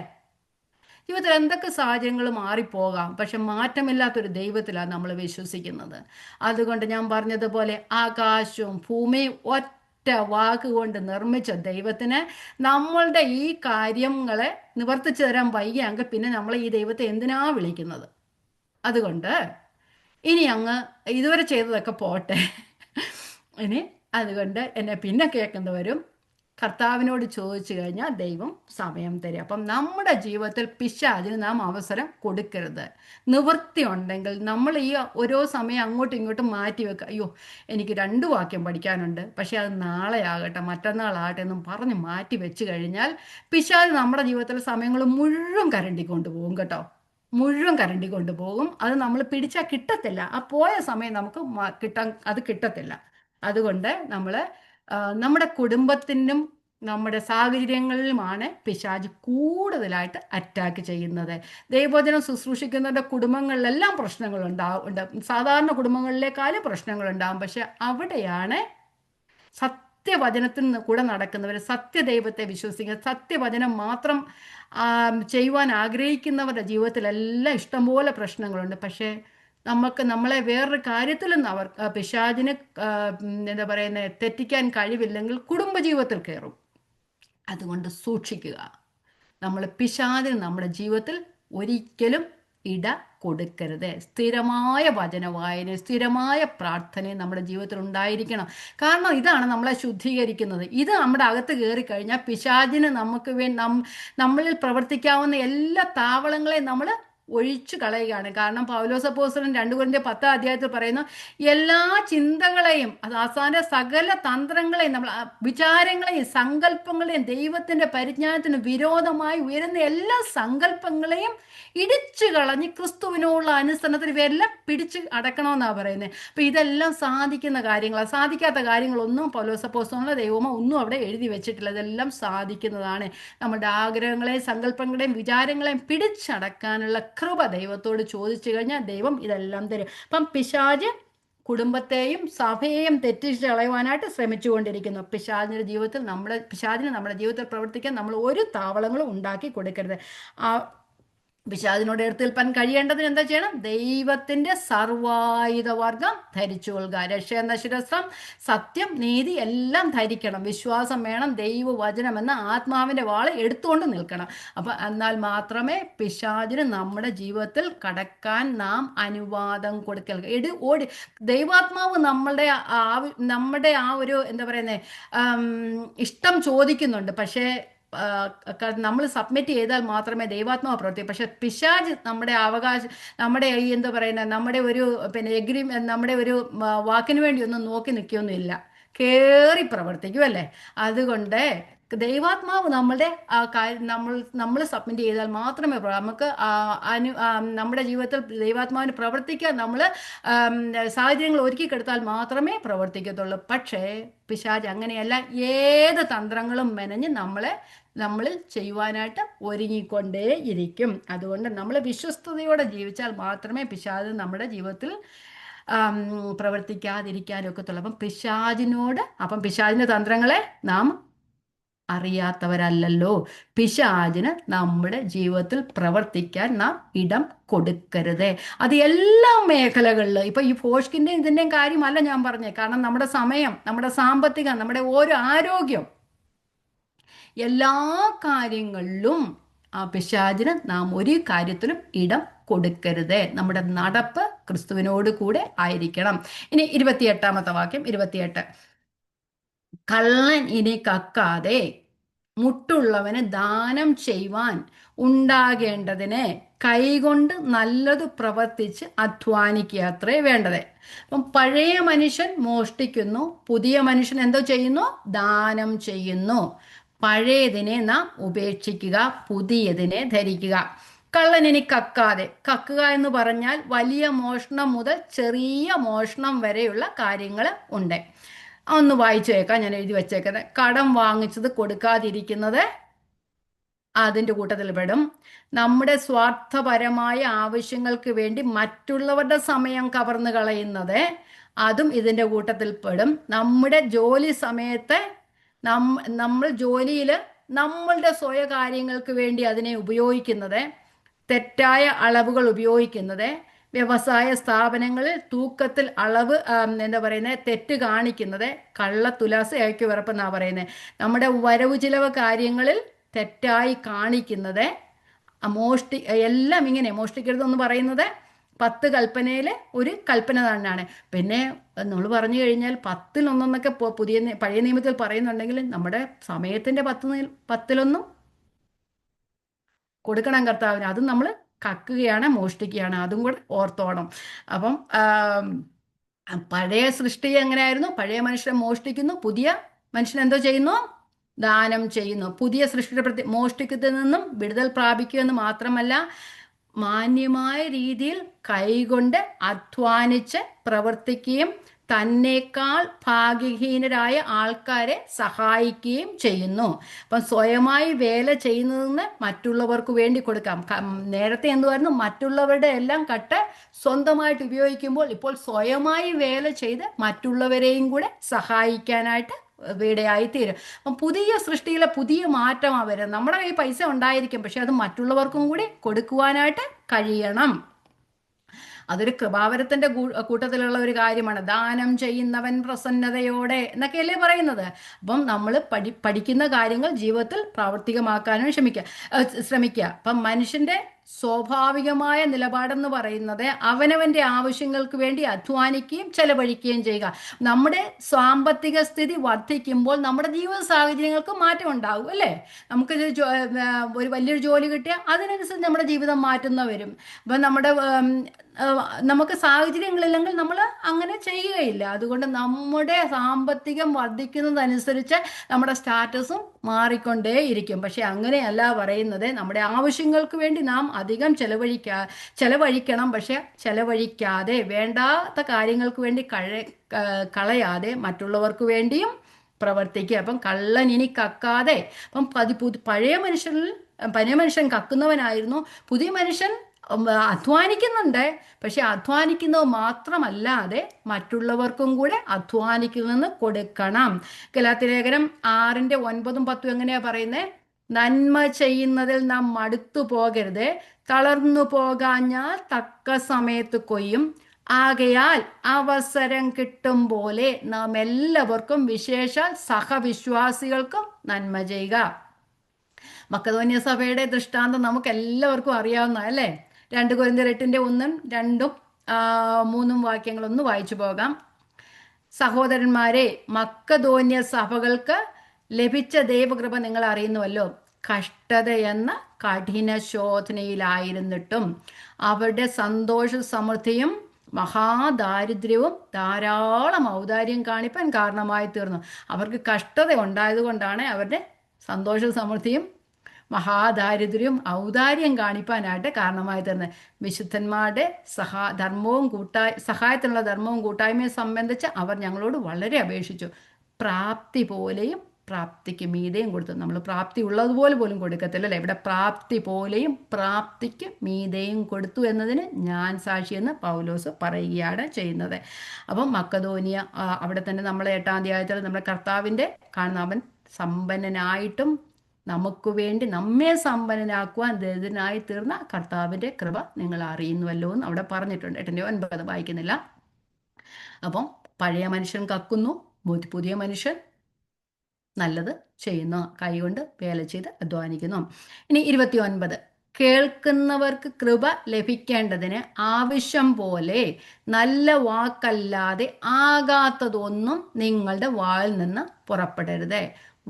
ജീവിതത്തിൽ എന്തൊക്കെ സാഹചര്യങ്ങൾ മാറിപ്പോകാം, പക്ഷെ മാറ്റമില്ലാത്തൊരു ദൈവത്തിലാണ് നമ്മൾ വിശ്വസിക്കുന്നത്. അതുകൊണ്ട് ഞാൻ പറഞ്ഞതുപോലെ ആകാശവും ഭൂമിയും ഒറ്റ വാക്കുകൊണ്ട് നിർമ്മിച്ച ദൈവത്തിന് നമ്മളുടെ ഈ കാര്യങ്ങളെ നിവർത്തിച്ചു തരാൻ വയ്യെങ്കിൽ പിന്നെ നമ്മൾ ഈ ദൈവത്തെ എന്തിനാ വിളിക്കുന്നത്? അതുകൊണ്ട് ഇനി അങ്ങ് ഇതുവരെ ചെയ്തതൊക്കെ പോട്ടെ. ഇനി അതുകൊണ്ട് എന്നെ പിന്നെ കേൾക്കുന്നവരും കർത്താവിനോട് ചോദിച്ചു കഴിഞ്ഞാൽ ദൈവം സമയം തരും. അപ്പം നമ്മുടെ ജീവിതത്തിൽ പിശാചിന് നാം അവസരം കൊടുക്കരുത്. നിവൃത്തി ഉണ്ടെങ്കിൽ നമ്മൾ ഈ ഓരോ സമയം അങ്ങോട്ടും ഇങ്ങോട്ടും മാറ്റി വെക്കുക. അയ്യോ, എനിക്ക് 2 വാക്യം പഠിക്കാനുണ്ട്, പക്ഷേ അത് നാളെ ആകട്ടെ, മറ്റന്നാളാകട്ടെ എന്നും പറഞ്ഞ് മാറ്റി വെച്ച് കഴിഞ്ഞാൽ പിശാച് നമ്മുടെ ജീവിതത്തിലെ സമയങ്ങൾ മുഴുവൻ കരണ്ടി കൊണ്ടുപോകും കേട്ടോ. മുഴുവൻ കരണ്ടി കൊണ്ടുപോകും. അത് നമ്മൾ പിടിച്ചാൽ കിട്ടത്തില്ല. ആ പോയ സമയം നമുക്ക് അത് കിട്ടത്തില്ല. അതുകൊണ്ട് നമ്മൾ നമ്മുടെ കുടുംബത്തിനും നമ്മുടെ സാഹചര്യങ്ങളിലുമാണ് പിശാച് കൂടുതലായിട്ട് അറ്റാക്ക് ചെയ്യുന്നത്. ദൈവവചനം ശുശ്രൂഷിക്കുന്നവരുടെ കുടുംബങ്ങളിലെല്ലാം പ്രശ്നങ്ങളുണ്ടാവും. സാധാരണ കുടുംബങ്ങളിലേക്കാളും പ്രശ്നങ്ങളുണ്ടാവും. പക്ഷെ അവിടെയാണ് സത്യവചനത്തിന് കൂടെ നടക്കുന്നവർ, സത്യദൈവത്തെ വിശ്വസിക്കുക, സത്യവചനം മാത്രം ചെയ്യുവാൻ ആഗ്രഹിക്കുന്നവരുടെ ജീവിതത്തിലെല്ലാം ഇഷ്ടംപോലെ പ്രശ്നങ്ങളുണ്ട്. പക്ഷേ നമ്മളെ വേറൊരു കാര്യത്തിലും പിശാചിന് എന്താ പറയുന്നത് തെറ്റിക്കാൻ കഴിവില്ലെങ്കിൽ കുടുംബജീവിതത്തിൽ കയറും. അതുകൊണ്ട് സൂക്ഷിക്കുക. നമ്മൾ പിശാചിന് നമ്മുടെ ജീവിതത്തിൽ ഒരിക്കലും ഇട കൊടുക്കരുത്. സ്ഥിരമായ വചനവായന, സ്ഥിരമായ പ്രാർത്ഥനയും നമ്മുടെ ജീവിതത്തിൽ ഉണ്ടായിരിക്കണം. കാരണം ഇതാണ് നമ്മളെ ശുദ്ധീകരിക്കുന്നത്. ഇത് നമ്മുടെ അകത്ത് കയറി കഴിഞ്ഞാൽ പിശാചിന് നമുക്ക് നമ്മളിൽ പ്രവർത്തിക്കാവുന്ന എല്ലാ താവളങ്ങളെയും നമ്മൾ ഒഴിച്ചു കളയുകയാണ്. കാരണം പൗലോസ് അപ്പോസ്തലൻ 2 കൊരിന്ത്യർ 10-ാം അധ്യായത്തിൽ പറയുന്നു, എല്ലാ ചിന്തകളെയും, അത് അവസാന സകല തന്ത്രങ്ങളെയും, നമ്മൾ വിചാരങ്ങളെയും സങ്കല്പങ്ങളെയും ദൈവത്തിൻ്റെ പരിജ്ഞാനത്തിന് വിരോധമായി ഉയരുന്ന എല്ലാ സങ്കല്പങ്ങളെയും ഇടിച്ചു കളഞ്ഞ് ക്രിസ്തുവിനോടുള്ള അനുസരണത്തിൽ ഇവയെല്ലാം പിടിച്ച് അടക്കണമെന്നാണ് പറയുന്നത്. അപ്പം ഇതെല്ലാം സാധിക്കുന്ന കാര്യങ്ങളാണ്. സാധിക്കാത്ത കാര്യങ്ങളൊന്നും പൗലോസ് അപ്പോസ്തലനോ ദൈവമോ ഒന്നും അവിടെ എഴുതി വെച്ചിട്ടില്ല. ഇതെല്ലാം സാധിക്കുന്നതാണ്. നമ്മുടെ ആഗ്രഹങ്ങളെയും സങ്കല്പങ്ങളെയും വിചാരങ്ങളെയും പിടിച്ചടക്കാനുള്ള കൃപ ദൈവത്തോട് ചോദിച്ചു കഴിഞ്ഞാൽ ദൈവം ഇതെല്ലാം തരും. അപ്പം പിശാച് കുടുംബത്തെയും സഭയെയും തെറ്റിച്ച് കളയുവാനായിട്ട് ശ്രമിച്ചുകൊണ്ടിരിക്കുന്നു. പിശാചിന് നമ്മുടെ ജീവിതത്തിൽ പ്രവർത്തിക്കാൻ നമ്മൾ ഒരു താവളങ്ങളും ഉണ്ടാക്കി കൊടുക്കരുത്. പിശാചിനോട് എതിർത്തേൽപ്പാൻ കഴിയേണ്ടതിന് എന്താ ചെയ്യണം? ദൈവത്തിൻ്റെ സർവായുധവർഗം ധരിച്ചു കൊള്ളുക. രക്ഷയെന്ന ശിരസ്ത്രം, സത്യം, നീതി എല്ലാം ധരിക്കണം. വിശ്വാസം വേണം. ദൈവവചനം എന്ന ആത്മാവിൻ്റെ വാള് എടുത്തുകൊണ്ട് നിൽക്കണം. അപ്പം എന്നാൽ മാത്രമേ പിശാചിന് നമ്മുടെ ജീവിതത്തിൽ കടക്കാൻ നാം അനുവാദം കൊടുക്കൽ. ദൈവാത്മാവ് നമ്മുടെ ആ ഒരു എന്താ പറയുന്നത് ഇഷ്ടം ചോദിക്കുന്നുണ്ട്. പക്ഷേ നമ്മൾ സബ്മിറ്റ് ചെയ്താൽ മാത്രമേ ദൈവാത്മാവ് പ്രവർത്തിക്കൂ. പക്ഷെ പിശാച് നമ്മുടെ അവകാശം, നമ്മുടെ ഈ എന്താ പറയുന്നത്, നമ്മുടെ ഒരു പിന്നെ നമ്മുടെ ഒരു വാക്കിന് വേണ്ടി ഒന്നും നോക്കി നിൽക്കുകയൊന്നുമില്ല, കേറി പ്രവർത്തിക്കും അല്ലേ. അതുകൊണ്ട് ദൈവാത്മാവ് നമ്മളുടെ ആ കാര്യം നമ്മൾ സബ്മിറ്റ് ചെയ്താൽ മാത്രമേ നമുക്ക് നമ്മുടെ ജീവിതത്തിൽ ദൈവാത്മാവിന് പ്രവർത്തിക്കാൻ നമ്മൾ സാഹചര്യങ്ങൾ ഒരുക്കിക്കെടുത്താൽ മാത്രമേ പ്രവർത്തിക്കത്തുള്ളൂ. പക്ഷേ പിശാച് അങ്ങനെയല്ല, ഏത് തന്ത്രങ്ങളും മെനഞ്ഞ് നമ്മളിൽ ചെയ്യുവാനായിട്ട് ഒരുങ്ങിക്കൊണ്ടേ ഇരിക്കും. അതുകൊണ്ട് നമ്മൾ വിശ്വസ്തയോടെ ജീവിച്ചാൽ മാത്രമേ പിശാച് നമ്മുടെ ജീവിതത്തിൽ പ്രവർത്തിക്കാതിരിക്കാനൊക്കത്തുള്ളൂ. അപ്പം പിശാചിന്റെ തന്ത്രങ്ങളെ നാം അറിയാത്തവരല്ലല്ലോ. പിശാചിന് നമ്മുടെ ജീവിതത്തിൽ പ്രവർത്തിക്കാൻ നാം ഇടം കൊടുക്കരുത്. അത് എല്ലാ മേഖലകളിലും. ഇപ്പൊ ഈ ഫോഷ്കിന്റെയും ഇതിന്റെയും കാര്യമല്ല ഞാൻ പറഞ്ഞത്. കാരണം നമ്മുടെ സമയം, നമ്മുടെ സാമ്പത്തികം, നമ്മുടെ ഓരോ ആരോഗ്യം, എല്ലാ കാര്യങ്ങളിലും ആ പിശാചിന് നാം ഒരു കാര്യത്തിലും ഇടം കൊടുക്കരുത്. നമ്മുടെ നടപ്പ് ക്രിസ്തുവിനോട് കൂടെ ആയിരിക്കണം. ഇനി 28-ാമത്തെ വാക്യം, 28. കള്ളൻ ഇനി കക്കാതെ മുട്ടുള്ളവന് ദാനം ചെയ്യുവാൻ ഉണ്ടാകേണ്ടതിന് കൈകൊണ്ട് നല്ലത് പ്രവർത്തിച്ച് അധ്വാനിക്കുക വേണ്ടത്. അപ്പം പഴയ മനുഷ്യൻ മോഷ്ടിക്കുന്നു, പുതിയ മനുഷ്യൻ എന്തോ ചെയ്യുന്നു? ദാനം ചെയ്യുന്നു. പഴയതിനെ നാം ഉപേക്ഷിക്കുക, പുതിയതിനെ ധരിക്കുക. കള്ളൻ ഇനി കക്കാതെ. കക്കുക എന്ന് പറഞ്ഞാൽ വലിയ മോഷണം മുതൽ ചെറിയ മോഷണം വരെയുള്ള കാര്യങ്ങൾ ഉണ്ട്. ഒന്ന് വായിച്ചു കേൾക്കാം, ഞാൻ എഴുതി വെച്ചേക്കുന്നത്. കടം വാങ്ങിച്ചത് കൊടുക്കാതിരിക്കുന്നത് അതിൻ്റെ കൂട്ടത്തിൽ പെടും. നമ്മുടെ സ്വാർത്ഥപരമായ ആവശ്യങ്ങൾക്ക് വേണ്ടി മറ്റുള്ളവരുടെ സമയം കവർന്നു കളയുന്നത് അതും ഇതിൻ്റെ കൂട്ടത്തിൽ പെടും. നമ്മുടെ ജോലി സമയത്ത് നമ്മൾ ജോലിയിൽ നമ്മളുടെ സ്വയ കാര്യങ്ങൾക്ക് വേണ്ടി അതിനെ ഉപയോഗിക്കുന്നത്, തെറ്റായ അളവുകൾ ഉപയോഗിക്കുന്നത്, വ്യവസായ സ്ഥാപനങ്ങളിൽ തൂക്കത്തിൽ അളവ് എന്താ പറയുന്നത് തെറ്റ് കാണിക്കുന്നത്, കള്ളത്തുലാസ് അയക്കുവിറപ്പെന്നാണ് പറയുന്നത്. നമ്മുടെ വരവ് ചിലവ് കാര്യങ്ങളിൽ തെറ്റായി കാണിക്കുന്നത്, എല്ലാം ഇങ്ങനെ മോഷ്ടിക്കരുതെന്ന് പറയുന്നത് 10 കൽപ്പനയിൽ ഒരു കൽപ്പന തന്നെയാണ്. പിന്നെ നമ്മൾ പറഞ്ഞു കഴിഞ്ഞാൽ 10-1 പഴയ നിയമത്തിൽ പറയുന്നുണ്ടെങ്കിൽ നമ്മുടെ സമയത്തിൻ്റെ 10-1 കൊടുക്കണം കർത്താവിന്. അതും നമ്മൾ കക്കുകയാണ്, മോഷ്ടിക്കുകയാണ്. അതും കൂടെ ഓർത്തോണം. അപ്പം പഴയ സൃഷ്ടി എങ്ങനെയായിരുന്നു? പഴയ മനുഷ്യനെ മോഷ്ടിക്കുന്നു, പുതിയ മനുഷ്യൻ എന്തോ ചെയ്യുന്നു? ദാനം ചെയ്യുന്നു. പുതിയ സൃഷ്ടിയുടെ മോഷ്ടിക്കുന്നതിൽ നിന്നും വിടുതൽ പ്രാപിക്കുമെന്ന് മാത്രമല്ല, മാന്യമായ രീതിയിൽ കൈകൊണ്ട് അധ്വാനിച്ച് പ്രവർത്തിക്കുകയും തന്നേക്കാൾ ഭാഗ്യഹീനരായ ആൾക്കാരെ സഹായിക്കുകയും ചെയ്യുന്നു. അപ്പം സ്വയമായി വേല ചെയ്യുന്നതെന്ന് മറ്റുള്ളവർക്ക് വേണ്ടി കൊടുക്കാം. നേരത്തെ എന്തുവായിരുന്നു? മറ്റുള്ളവരുടെ എല്ലാം കട്ട് സ്വന്തമായിട്ട് ഉപയോഗിക്കുമ്പോൾ ഇപ്പോൾ സ്വയമായി വേല ചെയ്ത് മറ്റുള്ളവരെയും കൂടെ സഹായിക്കാനായിട്ട് ഇടയായിത്തീരും. അപ്പം പുതിയ സൃഷ്ടിയിലെ പുതിയ മാറ്റമാണ് വരുന്നത്. നമ്മുടെ കയ്യിൽ പൈസ ഉണ്ടായിരിക്കും, പക്ഷെ അത് മറ്റുള്ളവർക്കും കൂടി കൊടുക്കുവാനായിട്ട് കഴിയണം. അതൊരു കൃപാവരത്തിന്റെ കൂട്ടത്തിലുള്ള ഒരു കാര്യമാണ്. ദാനം ചെയ്യുന്നവൻ പ്രസന്നതയോടെ എന്നൊക്കെയല്ലേ പറയുന്നത്. അപ്പം നമ്മൾ പഠിക്കുന്ന കാര്യങ്ങൾ ജീവിതത്തിൽ പ്രാവർത്തികമാക്കാനും ശ്രമിക്കുക. അപ്പം മനുഷ്യന്റെ സ്വാഭാവികമായ നിലപാടെന്ന് പറയുന്നത് അവനവന്റെ ആവശ്യങ്ങൾക്ക് വേണ്ടി അധ്വാനിക്കുകയും ചെലവഴിക്കുകയും ചെയ്യുക. നമ്മുടെ സാമ്പത്തിക സ്ഥിതി വർദ്ധിക്കുമ്പോൾ നമ്മുടെ ജീവിത സാഹചര്യങ്ങൾക്ക് മാറ്റം ഉണ്ടാകും അല്ലേ. നമുക്ക് ഒരു വലിയൊരു ജോലി കിട്ടിയാൽ അതിനനുസരിച്ച് നമ്മുടെ ജീവിതം മാറ്റുന്ന വരും. അപ്പം നമുക്ക് സാഹചര്യങ്ങളില്ലെങ്കിൽ നമ്മൾ അങ്ങനെ ചെയ്യുകയില്ല. അതുകൊണ്ട് നമ്മുടെ സാമ്പത്തികം വർദ്ധിക്കുന്നതനുസരിച്ച് നമ്മുടെ സ്റ്റാറ്റസും മാറിക്കൊണ്ടേയിരിക്കും. പക്ഷെ അങ്ങനെയല്ല പറയുന്നത്. നമ്മുടെ ആവശ്യങ്ങൾക്ക് വേണ്ടി നാം അധികം ചെലവഴിക്കണം. പക്ഷെ ചെലവഴിക്കാതെ വേണ്ടാത്ത കാര്യങ്ങൾക്ക് വേണ്ടി കളയാതെ മറ്റുള്ളവർക്ക് വേണ്ടിയും പ്രവർത്തിക്കുക. അപ്പം കള്ളൻ ഇനി കക്കാതെ. അപ്പം പഴയ മനുഷ്യൻ കക്കുന്നവനായിരുന്നു. പുതിയ മനുഷ്യൻ അധ്വാനിക്കുന്നുണ്ട്. പക്ഷെ അധ്വാനിക്കുന്നത് മാത്രമല്ലാതെ മറ്റുള്ളവർക്കും കൂടെ അധ്വാനിക്കുന്നതെന്ന് കൊടുക്കണം. ഗലാത്യലേഖനം 6:9-10 എങ്ങനെയാ പറയുന്നത്? നന്മ ചെയ്യുന്നതിൽ നാം മടുത്തു പോകരുത്, തളർന്നു പോകാഞ്ഞാൽ തക്ക സമയത്ത് കൊയ്യും. ആകയാൽ അവസരം കിട്ടും പോലെ നാം എല്ലാവർക്കും, വിശേഷാൽ സഹവിശ്വാസികൾക്കും നന്മ ചെയ്യുക. മക്കതോന്യ സഭയുടെ ദൃഷ്ടാന്തം നമുക്ക് എല്ലാവർക്കും അറിയാവുന്ന അല്ലേ. 2 കൊരിന്ത്യർ 8:1, 2, 3 വാക്യങ്ങളൊന്ന് വായിച്ചു പോകാം. സഹോദരന്മാരെ, മക്കതോന്യ സഭകൾക്ക് ലഭിച്ച ദൈവകൃപ നിങ്ങൾ അറിയുന്നുവല്ലോ. കഷ്ടതയെന്ന കഠിന ശോധനയിലായിരുന്നിട്ടും അവരുടെ സന്തോഷ സമൃദ്ധിയും മഹാദാരിദ്ര്യവും ധാരാളം ഔദാര്യം കാണിപ്പാൻ കാരണമായി തീർന്നു. അവർക്ക് കഷ്ടത ഉണ്ടായതുകൊണ്ടാണ് അവരുടെ സന്തോഷ സമൃദ്ധിയും മഹാദാരിദ്ര്യവും ഔദാര്യം കാണിപ്പാനായിട്ട് കാരണമായി തീർന്നത്. വിശുദ്ധന്മാരുടെ സഹായത്തിനുള്ള ധർമ്മവും കൂട്ടായ്മയും സംബന്ധിച്ച് അവർ ഞങ്ങളോട് വളരെ അപേക്ഷിച്ചു. പ്രാപ്തി പോലെയും പ്രാപ്തിക്ക് മീതെയും കൊടുത്തു. നമ്മൾ പ്രാപ്തി ഉള്ളതുപോലെ പോലും കൊടുക്കത്തില്ല അല്ലേ? ഇവിടെ പ്രാപ്തി പോലെയും പ്രാപ്തിക്ക് മീതെയും കൊടുത്തു എന്നതിന് ഞാൻ സാക്ഷിയെന്ന് പൗലോസ് പറയുകയാണ് ചെയ്യുന്നത്. അപ്പം മക്കതോനിയ അവിടെ തന്നെ നമ്മൾ 8-ാം അധ്യായത്തിൽ നമ്മുടെ കർത്താവിൻ്റെ കാണുന്ന അവൻ സമ്പന്നനായിട്ടും നമുക്ക് വേണ്ടി നമ്മെ സമ്പന്നനാക്കുവാൻ ദരിദ്രനായി തീർന്ന കർത്താവിൻ്റെ കൃപ നിങ്ങൾ അറിയുന്നുവല്ലോ എന്ന് അവിടെ പറഞ്ഞിട്ടുണ്ട്. 8-9 വായിക്കുന്നില്ല. അപ്പം പഴയ മനുഷ്യൻ കക്കുന്നു, പുതിയ മനുഷ്യൻ നല്ലത് ചെയ്യുന്നു, കൈകൊണ്ട് വേല ചെയ്ത് അധ്വാനിക്കുന്നു. ഇനി 29, കേൾക്കുന്നവർക്ക് കൃപ ലഭിക്കേണ്ടതിന് ആവശ്യം പോലെ നല്ല വാക്കല്ലാതെ ആകാത്തതൊന്നും നിങ്ങളുടെ വായിൽ നിന്ന് പുറപ്പെടരുത്.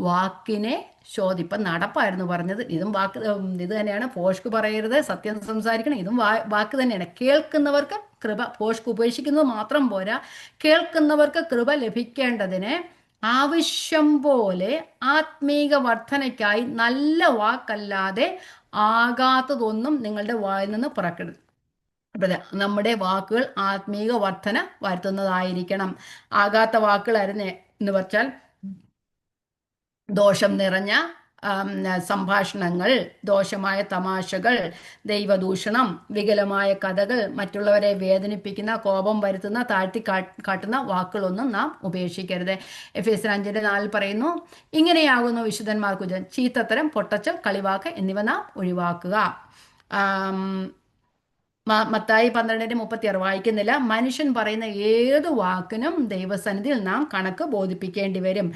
വാക്കിനെ ശോധിപ്പം നടപ്പായിരുന്നു പറഞ്ഞത്. ഇതും വാക്ക് ഇത് തന്നെയാണ്. പോഷ്ക്ക് പറയരുത്, സത്യം സംസാരിക്കണം. ഇതും വാക്ക് തന്നെയാണ്. കേൾക്കുന്നവർക്ക് കൃപ, പോഷ്ക്ക് ഉപേക്ഷിക്കുന്നത് മാത്രം പോരാ, കേൾക്കുന്നവർക്ക് കൃപ ലഭിക്കേണ്ടതിന് ആവശ്യം പോലെ ആത്മീക വർധനയ്ക്കായി നല്ല വാക്കല്ലാതെ ആകാത്തതൊന്നും നിങ്ങളുടെ വായിൽ നിന്ന് പുറക്കരുത്. നമ്മുടെ വാക്കുകൾ ആത്മീക വർധന വരുത്തുന്നതായിരിക്കണം. ആകാത്ത വാക്കുകളായിരുന്നു എന്ന് വെച്ചാൽ ദോഷം നിറഞ്ഞ സംഭാഷണങ്ങൾ, ദോഷമായ തമാശകൾ, ദൈവദൂഷണം, വികലമായ കഥകൾ, മറ്റുള്ളവരെ വേദനിപ്പിക്കുന്ന, കോപം വരുത്തുന്ന, താഴ്ത്തി കാട്ടുന്ന വാക്കുകളൊന്നും നാം ഉപേക്ഷിക്കരുത്. എഫേസ്യർ 5:4 പറയുന്നു, ഇങ്ങനെയാകുന്നു വിശുദ്ധന്മാർക്ക് ചീത്തത്തരം, പൊട്ടച്ചൽ, കളിവാക്ക് എന്നിവ നാം ഒഴിവാക്കുക. മത്തായി 12:36 വായിക്കുന്നില്ല. മനുഷ്യൻ പറയുന്ന ഏത് വാക്കിനും ദൈവസന്നിധിയിൽ നാം കണക്ക് ബോധിപ്പിക്കേണ്ടി വരും.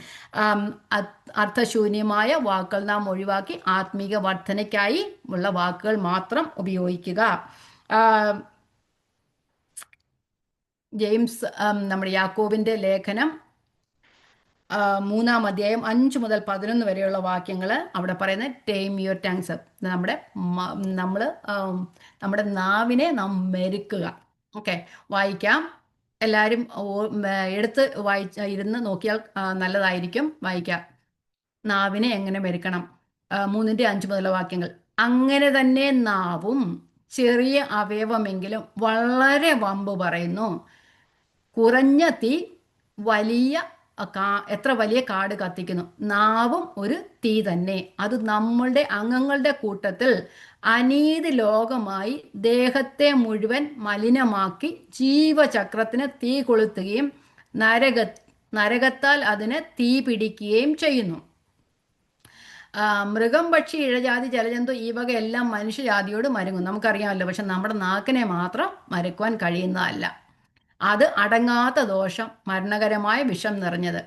അർത്ഥശൂന്യമായ വാക്കുകൾ നാം ഒഴിവാക്കി ആത്മീക വർധനയ്ക്കായി ഉള്ള വാക്കുകൾ മാത്രം ഉപയോഗിക്കുക. ജെയിംസ് നമ്മുടെ യാക്കോബിന്റെ ലേഖനം 3-ാം അധ്യായം 5 മുതൽ 11 വരെയുള്ള വാക്യങ്ങൾ അവിടെ പറയുന്നത് ടേം യുവർ ടങ്സ്. നമ്മുടെ നാവിനെ നാം മെരുക്കുക. ഓക്കെ, വായിക്കാം. എല്ലാവരും എടുത്ത് ഇരുന്ന് നോക്കിയാൽ നല്ലതായിരിക്കും. വായിക്കാം. നാവിനെ എങ്ങനെ മെരുക്കണം. 3-5 മുതലുള്ള വാക്യങ്ങൾ. അങ്ങനെ തന്നെ നാവും ചെറിയ അവയവമെങ്കിലും വളരെ വമ്പ് പറയുന്നു. കുറഞ്ഞ തീ എത്ര വലിയ കാട് കത്തിക്കുന്നു. നാവും ഒരു തീ തന്നെ. അത് നമ്മളുടെ അംഗങ്ങളുടെ കൂട്ടത്തിൽ അനീതി ലോകമായി ദേഹത്തെ മുഴുവൻ മലിനമാക്കി ജീവചക്രത്തിന് തീ കൊളുത്തുകയും നരകത്താൽ അതിന് തീ പിടിക്കുകയും ചെയ്യുന്നു. മൃഗം, പക്ഷി, ഇഴജാതി, ജലജന്തു ഈ വക എല്ലാം മനുഷ്യജാതിയോട് മരുങ്ങും, നമുക്കറിയാമല്ലോ. പക്ഷെ നമ്മുടെ നാക്കിനെ മാത്രം മരുക്കുവാൻ കഴിയുന്നതല്ല. അത് അടങ്ങാത്ത ദോഷം, മരണകരമായ വിഷം നിറഞ്ഞത്.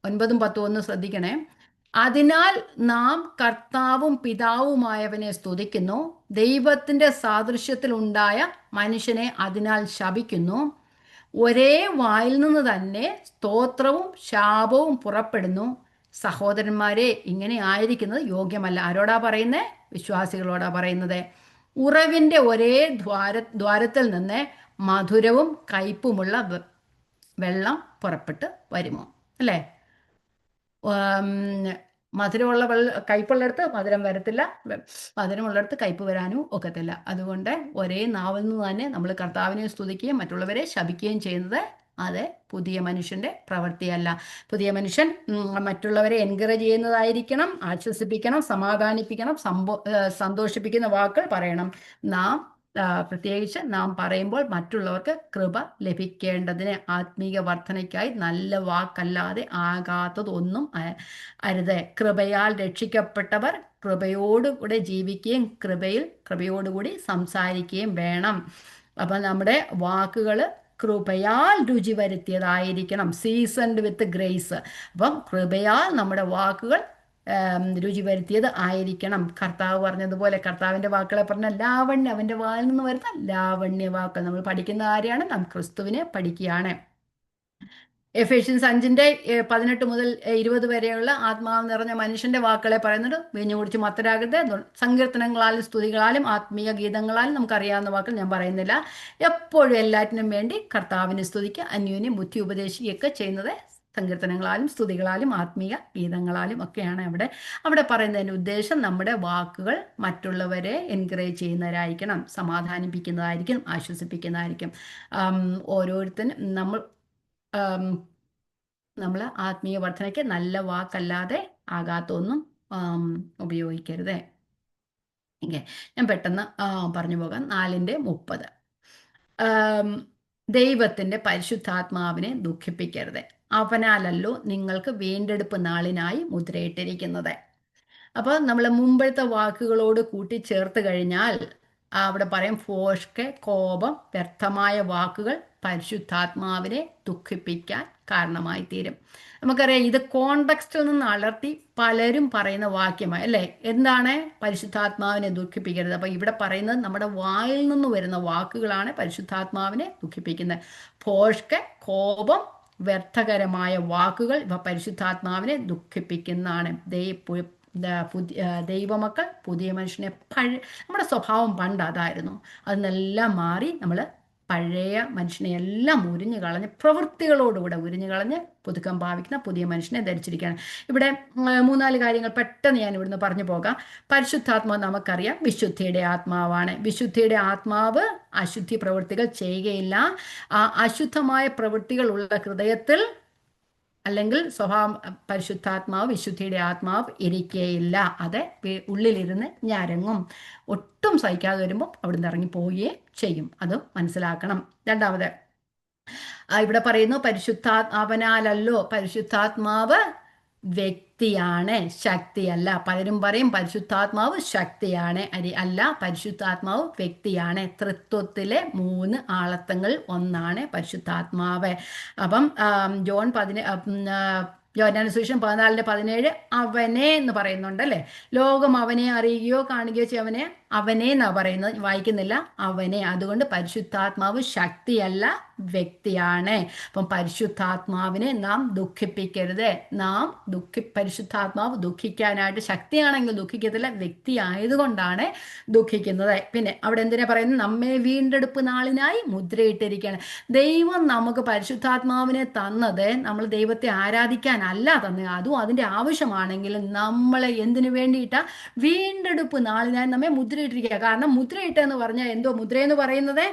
9-10 ശ്രദ്ധിക്കണേ. അതിനാൽ നാം കർത്താവും പിതാവുമായവനെ സ്തുതിക്കുന്നു, ദൈവത്തിൻ്റെ സാദൃശ്യത്തിൽ ഉണ്ടായ മനുഷ്യനെ അതിനാൽ ശപിക്കുന്നു. ഒരേ വായിൽ നിന്ന് തന്നെ സ്തോത്രവും ശാപവും പുറപ്പെടുന്നു. സഹോദരന്മാരെ, ഇങ്ങനെ ആയിരിക്കുന്നത് യോഗ്യമല്ല. ആരോടാ പറയുന്നത്? വിശ്വാസികളോടാ പറയുന്നത്. ഉറവിൻ്റെ ഒരേ ദ്വാരത്തിൽ നിന്ന് മധുരവും കയ്പുമുള്ള വെള്ളം പുറപ്പെട്ട് വരുമോ? അല്ലേ? മധുരമുള്ള കയ്പുള്ളിടത്ത് മധുരം വരത്തില്ല, മധുരമുള്ളിടത്ത് കയ്പ് വരാനും ഒക്കത്തില്ല. അതുകൊണ്ട് ഒരേ നാവിൽ നിന്ന് തന്നെ നമ്മൾ കർത്താവിനെ സ്തുതിക്കുകയും മറ്റുള്ളവരെ ശപിക്കുകയും ചെയ്യുന്നത് അത് പുതിയ മനുഷ്യൻ്റെ പ്രവൃത്തിയല്ല. പുതിയ മനുഷ്യൻ മറ്റുള്ളവരെ എൻകറേജ് ചെയ്യുന്നതായിരിക്കണം, ആശ്വസിപ്പിക്കണം, സമാധാനിപ്പിക്കണം, സന്തോഷിപ്പിക്കുന്ന വാക്കുകൾ പറയണം. പ്രത്യേകിച്ച് നാം പറയുമ്പോൾ മറ്റുള്ളവർക്ക് കൃപ ലഭിക്കേണ്ടതിന് ആത്മീക വർധനയ്ക്കായി നല്ല വാക്കല്ലാതെ ആകാത്തതൊന്നും അരുത്. കൃപയാൽ രക്ഷിക്കപ്പെട്ടവർ കൃപയോടുകൂടെ ജീവിക്കുകയും കൃപയോടുകൂടി സംസാരിക്കുകയും വേണം. അപ്പം നമ്മുടെ വാക്കുകൾ കൃപയാൽ രുചി വരുത്തിയതായിരിക്കണം, സീസൺഡ് വിത്ത് ഗ്രേസ്. അപ്പം കൃപയാൽ നമ്മുടെ വാക്കുകൾ രുചി വരുത്തിയത് ആയിരിക്കണം. കർത്താവ് പറഞ്ഞതുപോലെ, കർത്താവിൻ്റെ വാക്കുകളെ പറഞ്ഞ ലാവണ്യം, അവൻ്റെ വായിൽ നിന്ന് വരുന്ന ലാവണ്യ വാക്കുകൾ. നമ്മൾ പഠിക്കുന്ന ആരെയാണ്? നാം ക്രിസ്തുവിനെ പഠിക്കുകയാണ്. എഫേഷ്യൻസ് 5:ന്റെ 18 മുതൽ 20 വരെയുള്ള ആത്മാവ് നിറഞ്ഞ മനുഷ്യന്റെ വാക്കുകളെ പറയുന്നത്. വീഞ്ഞു കുടിച്ച് മത്തരാകരുത്, സങ്കീർത്തനങ്ങളാലും സ്തുതികളാലും ആത്മീയ ഗീതങ്ങളാലും നമുക്കറിയാവുന്ന വാക്കുകൾ ഞാൻ പറയുന്നില്ല. എപ്പോഴും എല്ലാറ്റിനും വേണ്ടി കർത്താവിനെ സ്തുതിക്കുക, അന്യോന്യം ബുദ്ധി ഉപദേശിക്കുകയൊക്കെ ചെയ്യുന്നത് സങ്കീർത്തനങ്ങളാലും സ്തുതികളാലും ആത്മീയ ഗീതങ്ങളാലും ഒക്കെയാണ് അവിടെ പറയുന്നതിൻ്റെ ഉദ്ദേശം. നമ്മുടെ വാക്കുകൾ മറ്റുള്ളവരെ എൻകറേജ് ചെയ്യുന്നവരായിരിക്കണം, സമാധാനിപ്പിക്കുന്നതായിരിക്കും, ആശ്വസിപ്പിക്കുന്നതായിരിക്കും. ഓരോരുത്തരും നമ്മൾ ആത്മീയ വർധനയ്ക്ക് നല്ല വാക്കല്ലാതെ ആകാത്തൊന്നും ഉപയോഗിക്കരുത്. ഓക്കെ, ഞാൻ പെട്ടെന്ന് പറഞ്ഞു പോകാം. 4:30 ദൈവത്തിൻ്റെ പരിശുദ്ധാത്മാവിനെ ദുഃഖിപ്പിക്കരുത്, അവനാലല്ലോ നിങ്ങൾക്ക് വീണ്ടെടുപ്പ് നാളിനായി മുദ്രയിട്ടിരിക്കുന്നത്. അപ്പോൾ നമ്മൾ മുമ്പത്തെ വാക്കുകളോട് കൂട്ടിച്ചേർത്ത് കഴിഞ്ഞാൽ അവിടെ പറയും ഫോഷ്ക്ക്, കോപം, വ്യർത്ഥമായ വാക്കുകൾ പരിശുദ്ധാത്മാവിനെ ദുഃഖിപ്പിക്കാൻ കാരണമായി തീരും. നമുക്കറിയാം, ഇത് കോണ്ടെക്സ്റ്റിൽ നിന്ന് അലർത്തി പലരും പറയുന്ന വാക്യമായി അല്ലേ. എന്താണ് പരിശുദ്ധാത്മാവിനെ ദുഃഖിപ്പിക്കരുത്? അപ്പോൾ ഇവിടെ പറയുന്നത് നമ്മുടെ വായിൽ നിന്ന് വരുന്ന വാക്കുകളാണ് പരിശുദ്ധാത്മാവിനെ ദുഃഖിപ്പിക്കുന്നത്. ഫോഷ്ക്ക്, കോപം, വ്യർത്ഥകരമായ വാക്കുകൾ ഇവ പരിശുദ്ധാത്മാവിനെ ദുഃഖിപ്പിക്കുന്നതാണ്. ദൈവമക്കൾ പുതിയ മനുഷ്യനെ നമ്മുടെ സ്വഭാവം പണ്ട് അതായിരുന്നു. അതിനെല്ലാം മാറി നമ്മൾ പഴയ മനുഷ്യനെ എല്ലാം ഉരിഞ്ഞു കളഞ്ഞ്, പ്രവൃത്തികളോടുകൂടെ ഉരിഞ്ഞു കളഞ്ഞ് പുതുക്കം ഭാവിക്കുന്ന പുതിയ മനുഷ്യനെ ധരിച്ചിരിക്കുകയാണ്. ഇവിടെ 3-4 കാര്യങ്ങൾ പെട്ടെന്ന് ഞാൻ ഇവിടുന്ന് പറഞ്ഞു പോകാം. പരിശുദ്ധാത്മാവ് നമുക്കറിയാം വിശുദ്ധിയുടെ ആത്മാവാണ്. വിശുദ്ധിയുടെ ആത്മാവ് അശുദ്ധി പ്രവൃത്തികൾ ചെയ്യുകയില്ല. ആ അശുദ്ധമായ പ്രവൃത്തികൾ ഉള്ള ഹൃദയത്തിൽ അല്ലെങ്കിൽ പരിശുദ്ധാത്മാവ്, വിശുദ്ധിയുടെ ആത്മാവ് ഇരിക്കുകയില്ല. അത് ഉള്ളിലിരുന്ന് ഞരങ്ങും. ഒട്ടും സഹിക്കാതെ വരുമ്പോൾ അവിടുന്ന് ഇറങ്ങി പോവുകയും ചെയ്യും. അത് മനസ്സിലാക്കണം. രണ്ടാമത് ഇവിടെ പറയുന്നു അവനാലല്ലോ. പരിശുദ്ധാത്മാവ് വ്യക്തിയാണ്, ശക്തിയല്ല. പലരും പറയും പരിശുദ്ധാത്മാവ് ശക്തിയാണ്, അല്ല, പരിശുദ്ധാത്മാവ് വ്യക്തിയാണ്. തൃത്വത്തിലെ 3 ആളത്വങ്ങൾ ഒന്നാണ് പരിശുദ്ധാത്മാവ്. അപ്പം യോഹന്നാന്റെ സുവിശേഷം 14:17 അവനെ എന്ന് പറയുന്നുണ്ടല്ലേ. ലോകം അവനെ അറിയുകയോ കാണുകയോ ചെയ്യവനെ അവനെ എന്നാ പറയുന്നത്, വായിക്കുന്നില്ല, അവനെ. അതുകൊണ്ട് പരിശുദ്ധാത്മാവ് ശക്തിയല്ല, വ്യക്തിയാണ്. അപ്പം പരിശുദ്ധാത്മാവിനെ നാം ദുഃഖിപ്പിക്കരുത്. പരിശുദ്ധാത്മാവ് ദുഃഖിക്കാനായിട്ട് ശക്തിയാണെങ്കിൽ ദുഃഖിക്കത്തില്ല, വ്യക്തി ആയതുകൊണ്ടാണ് ദുഃഖിക്കുന്നത്. പിന്നെ അവിടെ എന്തിനാ പറയുന്നത്? നമ്മെ വീണ്ടെടുപ്പ് നാളിനായി മുദ്രയിട്ടിരിക്കുകയാണ്. ദൈവം നമുക്ക് പരിശുദ്ധാത്മാവിനെ തന്നത് നമ്മൾ ദൈവത്തെ ആരാധിക്കാനല്ല തന്നത്. അതും അതിൻ്റെ ആവശ്യമാണെങ്കിലും നമ്മളെ എന്തിനു വേണ്ടിയിട്ടാ? വീണ്ടെടുപ്പ് നാളിനായി നമ്മെ മുദ്രയിട്ടിരിക്കുക. കാരണം മുദ്രയിട്ടെന്ന് പറഞ്ഞാൽ എന്തോ? മുദ്രയെന്ന് പറയുന്നത്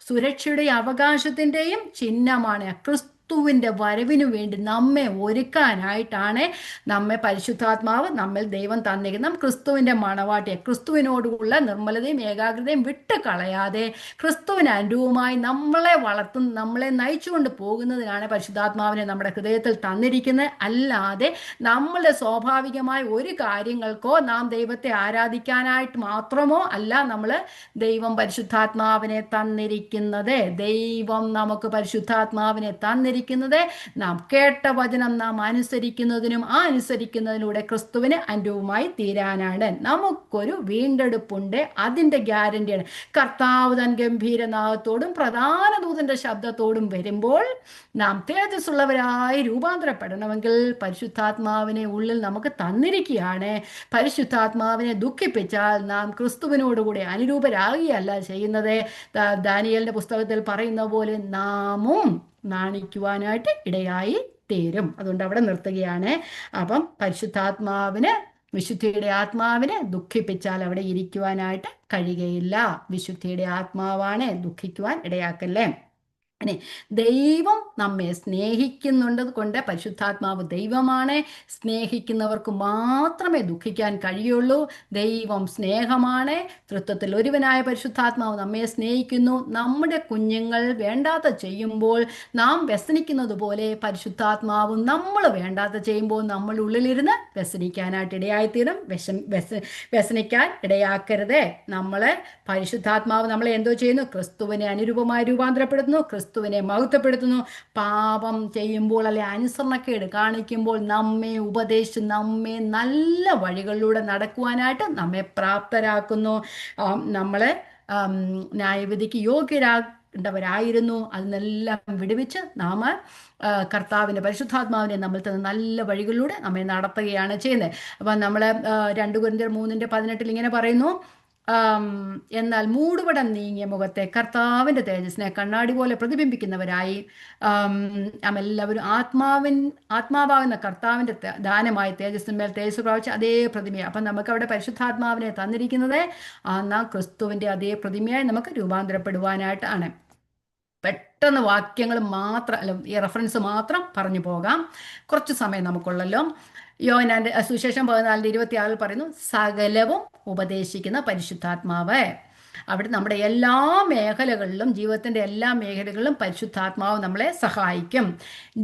സുരക്ഷയുടെയും അവകാശത്തിൻ്റെയും ചിഹ്നമാണ്. ക്രിസ്തുവിൻ്റെ വരവിനു വേണ്ടി നമ്മെ ഒരുക്കാനായിട്ടാണ് നമ്മെ പരിശുദ്ധാത്മാവ് നമ്മിൽ ദൈവം തന്നിരിക്കുന്നത്. ക്രിസ്തുവിൻ്റെ മണവാട്ടിയെ, ക്രിസ്തുവിനോടുള്ള നിർമ്മലതയും ഏകാഗ്രതയും വിട്ട് കളയാതെ ക്രിസ്തുവിന് അനുരൂപമായി നമ്മളെ വളർത്തുന്ന, നമ്മളെ നയിച്ചുകൊണ്ട് പോകുന്നതിനാണ് പരിശുദ്ധാത്മാവിനെ നമ്മുടെ ഹൃദയത്തിൽ തന്നിരിക്കുന്നത്. അല്ലാതെ നമ്മളുടെ സ്വാഭാവികമായ ഒരു കാര്യങ്ങൾക്കോ നാം ദൈവത്തെ ആരാധിക്കാനായിട്ട് മാത്രമോ അല്ല നമ്മൾ ദൈവം പരിശുദ്ധാത്മാവിനെ തന്നിരിക്കുന്നത്. ദൈവം നമുക്ക് പരിശുദ്ധാത്മാവിനെ തന്നിരിക്കുന്നത് നാം കേട്ട വചനം നാം അനുസരിക്കുന്നതിനും ആ അനുസരിക്കുന്നതിലൂടെ ക്രിസ്തുവിന് അനുരൂപമായി തീരാനാണ്. നമുക്കൊരു വീണ്ടെടുപ്പുണ്ട്, അതിൻ്റെ ഗ്യാരണ്ടിയാണ്. കർത്താവ് തൻ ഗംഭീരനാഥത്തോടും പ്രധാന ദൂതന്റെ ശബ്ദത്തോടും വരുമ്പോൾ നാം തേജസ്സുള്ളവരായി രൂപാന്തരപ്പെടണമെങ്കിൽ പരിശുദ്ധാത്മാവിനെ ഉള്ളിൽ നമുക്ക് തന്നിരിക്കുകയാണ്. പരിശുദ്ധാത്മാവിനെ ദുഃഖിപ്പിച്ചാൽ നാം ക്രിസ്തുവിനോടുകൂടി അനുരൂപരാകുകയല്ല ചെയ്യുന്നത്. ദാനിയേലിന്റെ പുസ്തകത്തിൽ പറയുന്ന പോലെ നാമും നാണിക്കുവാനായിട്ട് ഇടയായി തീരും. അതുകൊണ്ട് അവിടെ നിർത്തുകയാണ്. അപ്പം പരിശുദ്ധാത്മാവിന്, വിശുദ്ധിയുടെ ആത്മാവിനെ ദുഃഖിപ്പിച്ചാൽ അവിടെ ഇരിക്കുവാനായിട്ട് കഴിയുകയില്ല. വിശുദ്ധിയുടെ ആത്മാവാണ്, ദുഃഖിക്കുവാൻ ഇടയാക്കല്ലേ. ദൈവം നമ്മെ സ്നേഹിക്കുന്നുണ്ട് കൊണ്ട് പരിശുദ്ധാത്മാവ് ദൈവമാണ്. സ്നേഹിക്കുന്നവർക്ക് മാത്രമേ ദുഃഖിക്കാൻ കഴിയുള്ളൂ. ദൈവം സ്നേഹമാണ്. തൃത്വത്തിൽ ഒരുവനായ പരിശുദ്ധാത്മാവ് നമ്മെ സ്നേഹിക്കുന്നു. നമ്മുടെ കുഞ്ഞുങ്ങൾ വേണ്ടാത്ത ചെയ്യുമ്പോൾ നാം വ്യസനിക്കുന്നത് പോലെ പരിശുദ്ധാത്മാവും നമ്മൾ വേണ്ടാത്ത ചെയ്യുമ്പോൾ നമ്മൾ ഉള്ളിലിരുന്ന് വ്യസനിക്കാനായിട്ട് ഇടയായിത്തീരും. വ്യസനിക്കാൻ ഇടയാക്കരുത്. പരിശുദ്ധാത്മാവ് നമ്മളെ എന്തോ ചെയ്യുന്നു? ക്രിസ്തുവിനെ അനുരൂപമായി രൂപാന്തരപ്പെടുത്തുന്നു, ക്രിസ്തുവിനെ മഹത്വപ്പെടുത്തുന്നു. പാപം ചെയ്യുമ്പോൾ അല്ലെ അനുസരണക്കേട് കാണിക്കുമ്പോൾ നമ്മെ ഉപദേശിച്ച് നമ്മെ നല്ല വഴികളിലൂടെ നടക്കുവാനായിട്ട് നമ്മെ പ്രാപ്തരാക്കുന്നു. നമ്മളെ ന്യായവിധിക്ക് ണ്ടവരായിരുന്നു. അതിൽ നിന്നെല്ലാം വിടുവിച്ച് നാം കർത്താവിൻ്റെ പരിശുദ്ധാത്മാവിനെ നമ്മൾ തന്ന നല്ല വഴികളിലൂടെ നമ്മെ നടത്തുകയാണ് ചെയ്യുന്നത്. അപ്പം നമ്മൾ 2 Corinthians 3:18 ഇങ്ങനെ പറയുന്നു, ആം, എന്നാൽ മൂടുപടം നീങ്ങിയ മുഖത്തെ കർത്താവിൻ്റെ തേജസ്സിനെ കണ്ണാടി പോലെ പ്രതിബിംബിക്കുന്നവരായി നാം എല്ലാവരും ആത്മാവാകുന്ന കർത്താവിൻ്റെ ദാനമായ തേജസ്സിന്മേൽ തേജസ് പ്രാപിച്ച അതേ പ്രതിമയാണ്. അപ്പം നമുക്ക് അവിടെ പരിശുദ്ധാത്മാവിനെ തന്നിരിക്കുന്നത് നാം ക്രിസ്തുവിൻ്റെ അതേ പ്രതിമയായി നമുക്ക് രൂപാന്തരപ്പെടുവാനായിട്ടാണ്. പെട്ടെന്ന് വാക്യങ്ങൾ മാത്രം, അല്ല ഈ റെഫറൻസ് മാത്രം പറഞ്ഞു പോകാം, കുറച്ച് സമയം നമുക്കുള്ളല്ലോ. യോഹന്നാന്റെ സുവിശേഷം 14:26 പറയുന്നു, സകലവും ഉപദേശിക്കുന്ന പരിശുദ്ധാത്മാവ്. അവിടെ നമ്മുടെ എല്ലാ മേഖലകളിലും, ജീവിതത്തിൻ്റെ എല്ലാ മേഖലകളിലും പരിശുദ്ധാത്മാവ് നമ്മളെ സഹായിക്കും.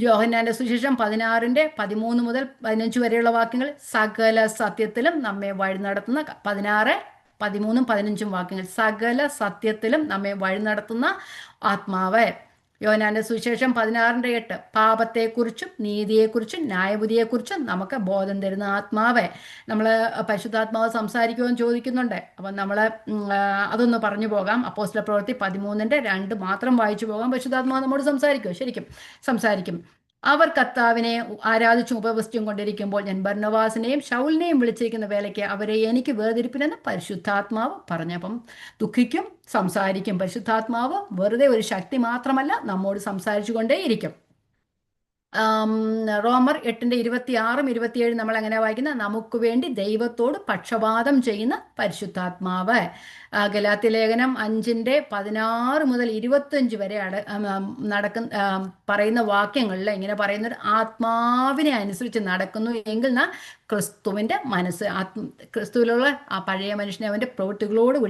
യോഹന്നാന്റെ സുവിശേഷം 16:13 മുതൽ 15 വരെയുള്ള വാക്യങ്ങൾ, സകല സത്യത്തിലും നമ്മെ വഴി നടത്തുന്ന 16, 13, 15 വാക്യങ്ങൾ, സകല സത്യത്തിലും നമ്മെ വഴി നടത്തുന്ന ആത്മാവ്. യോഹന്നാന്റെ സുവിശേഷം 16:8 പാപത്തെക്കുറിച്ചും നീതിയെക്കുറിച്ചും ന്യായവിധിയെക്കുറിച്ചും നമുക്ക് ബോധം തരുന്ന ആത്മാവ്. നമ്മൾ പരിശുദ്ധാത്മാവ് സംസാരിക്കുമെന്ന് ചോദിക്കുന്നുണ്ട്. അപ്പം നമ്മൾ അതൊന്ന് പറഞ്ഞു പോകാം. അപ്പോസ്തല പ്രവൃത്തി 13:2 മാത്രം വായിച്ചു പോകാം. പരിശുദ്ധാത്മാവ് നമ്മോട് സംസാരിക്കുമോ? ശരിക്കും സംസാരിക്കും. അവർ കർത്താവിനെ ആരാധിച്ചും ഉപവസിച്ചും കൊണ്ടിരിക്കുമ്പോൾ ഞാൻ ബർന്നബാസിനെയും ശൗലിനെയും വിളിച്ചിരിക്കുന്ന വേലയ്ക്ക് അവരെ എനിക്ക് വേർതിരിപ്പിനെന്ന് പരിശുദ്ധാത്മാവ് പറഞ്ഞു. അപ്പം ദുഃഖിക്കും, സംസാരിക്കും. പരിശുദ്ധാത്മാവ് വെറുതെ ഒരു ശക്തി മാത്രമല്ല, നമ്മോട് സംസാരിച്ചു കൊണ്ടേയിരിക്കും. റോമർ 8:26-27 നമ്മൾ എങ്ങനെ വായിക്കുന്നത്, നമുക്ക് വേണ്ടി ദൈവത്തോട് പക്ഷപാതം ചെയ്യുന്ന പരിശുദ്ധാത്മാവ്. ഗലാത്യ ലേഖനം 5:16 മുതൽ 25 വരെ പറയുന്ന വാക്യങ്ങളിൽ ഇങ്ങനെ പറയുന്നത്, ആത്മാവിനെ അനുസരിച്ച് നടക്കുന്നു എങ്കിൽ ക്രിസ്തുവിൻ്റെ മനസ്സ്, ക്രിസ്തുവിലുള്ള ആ പഴയ മനുഷ്യനെ അവൻ്റെ പ്രവൃത്തികളോട്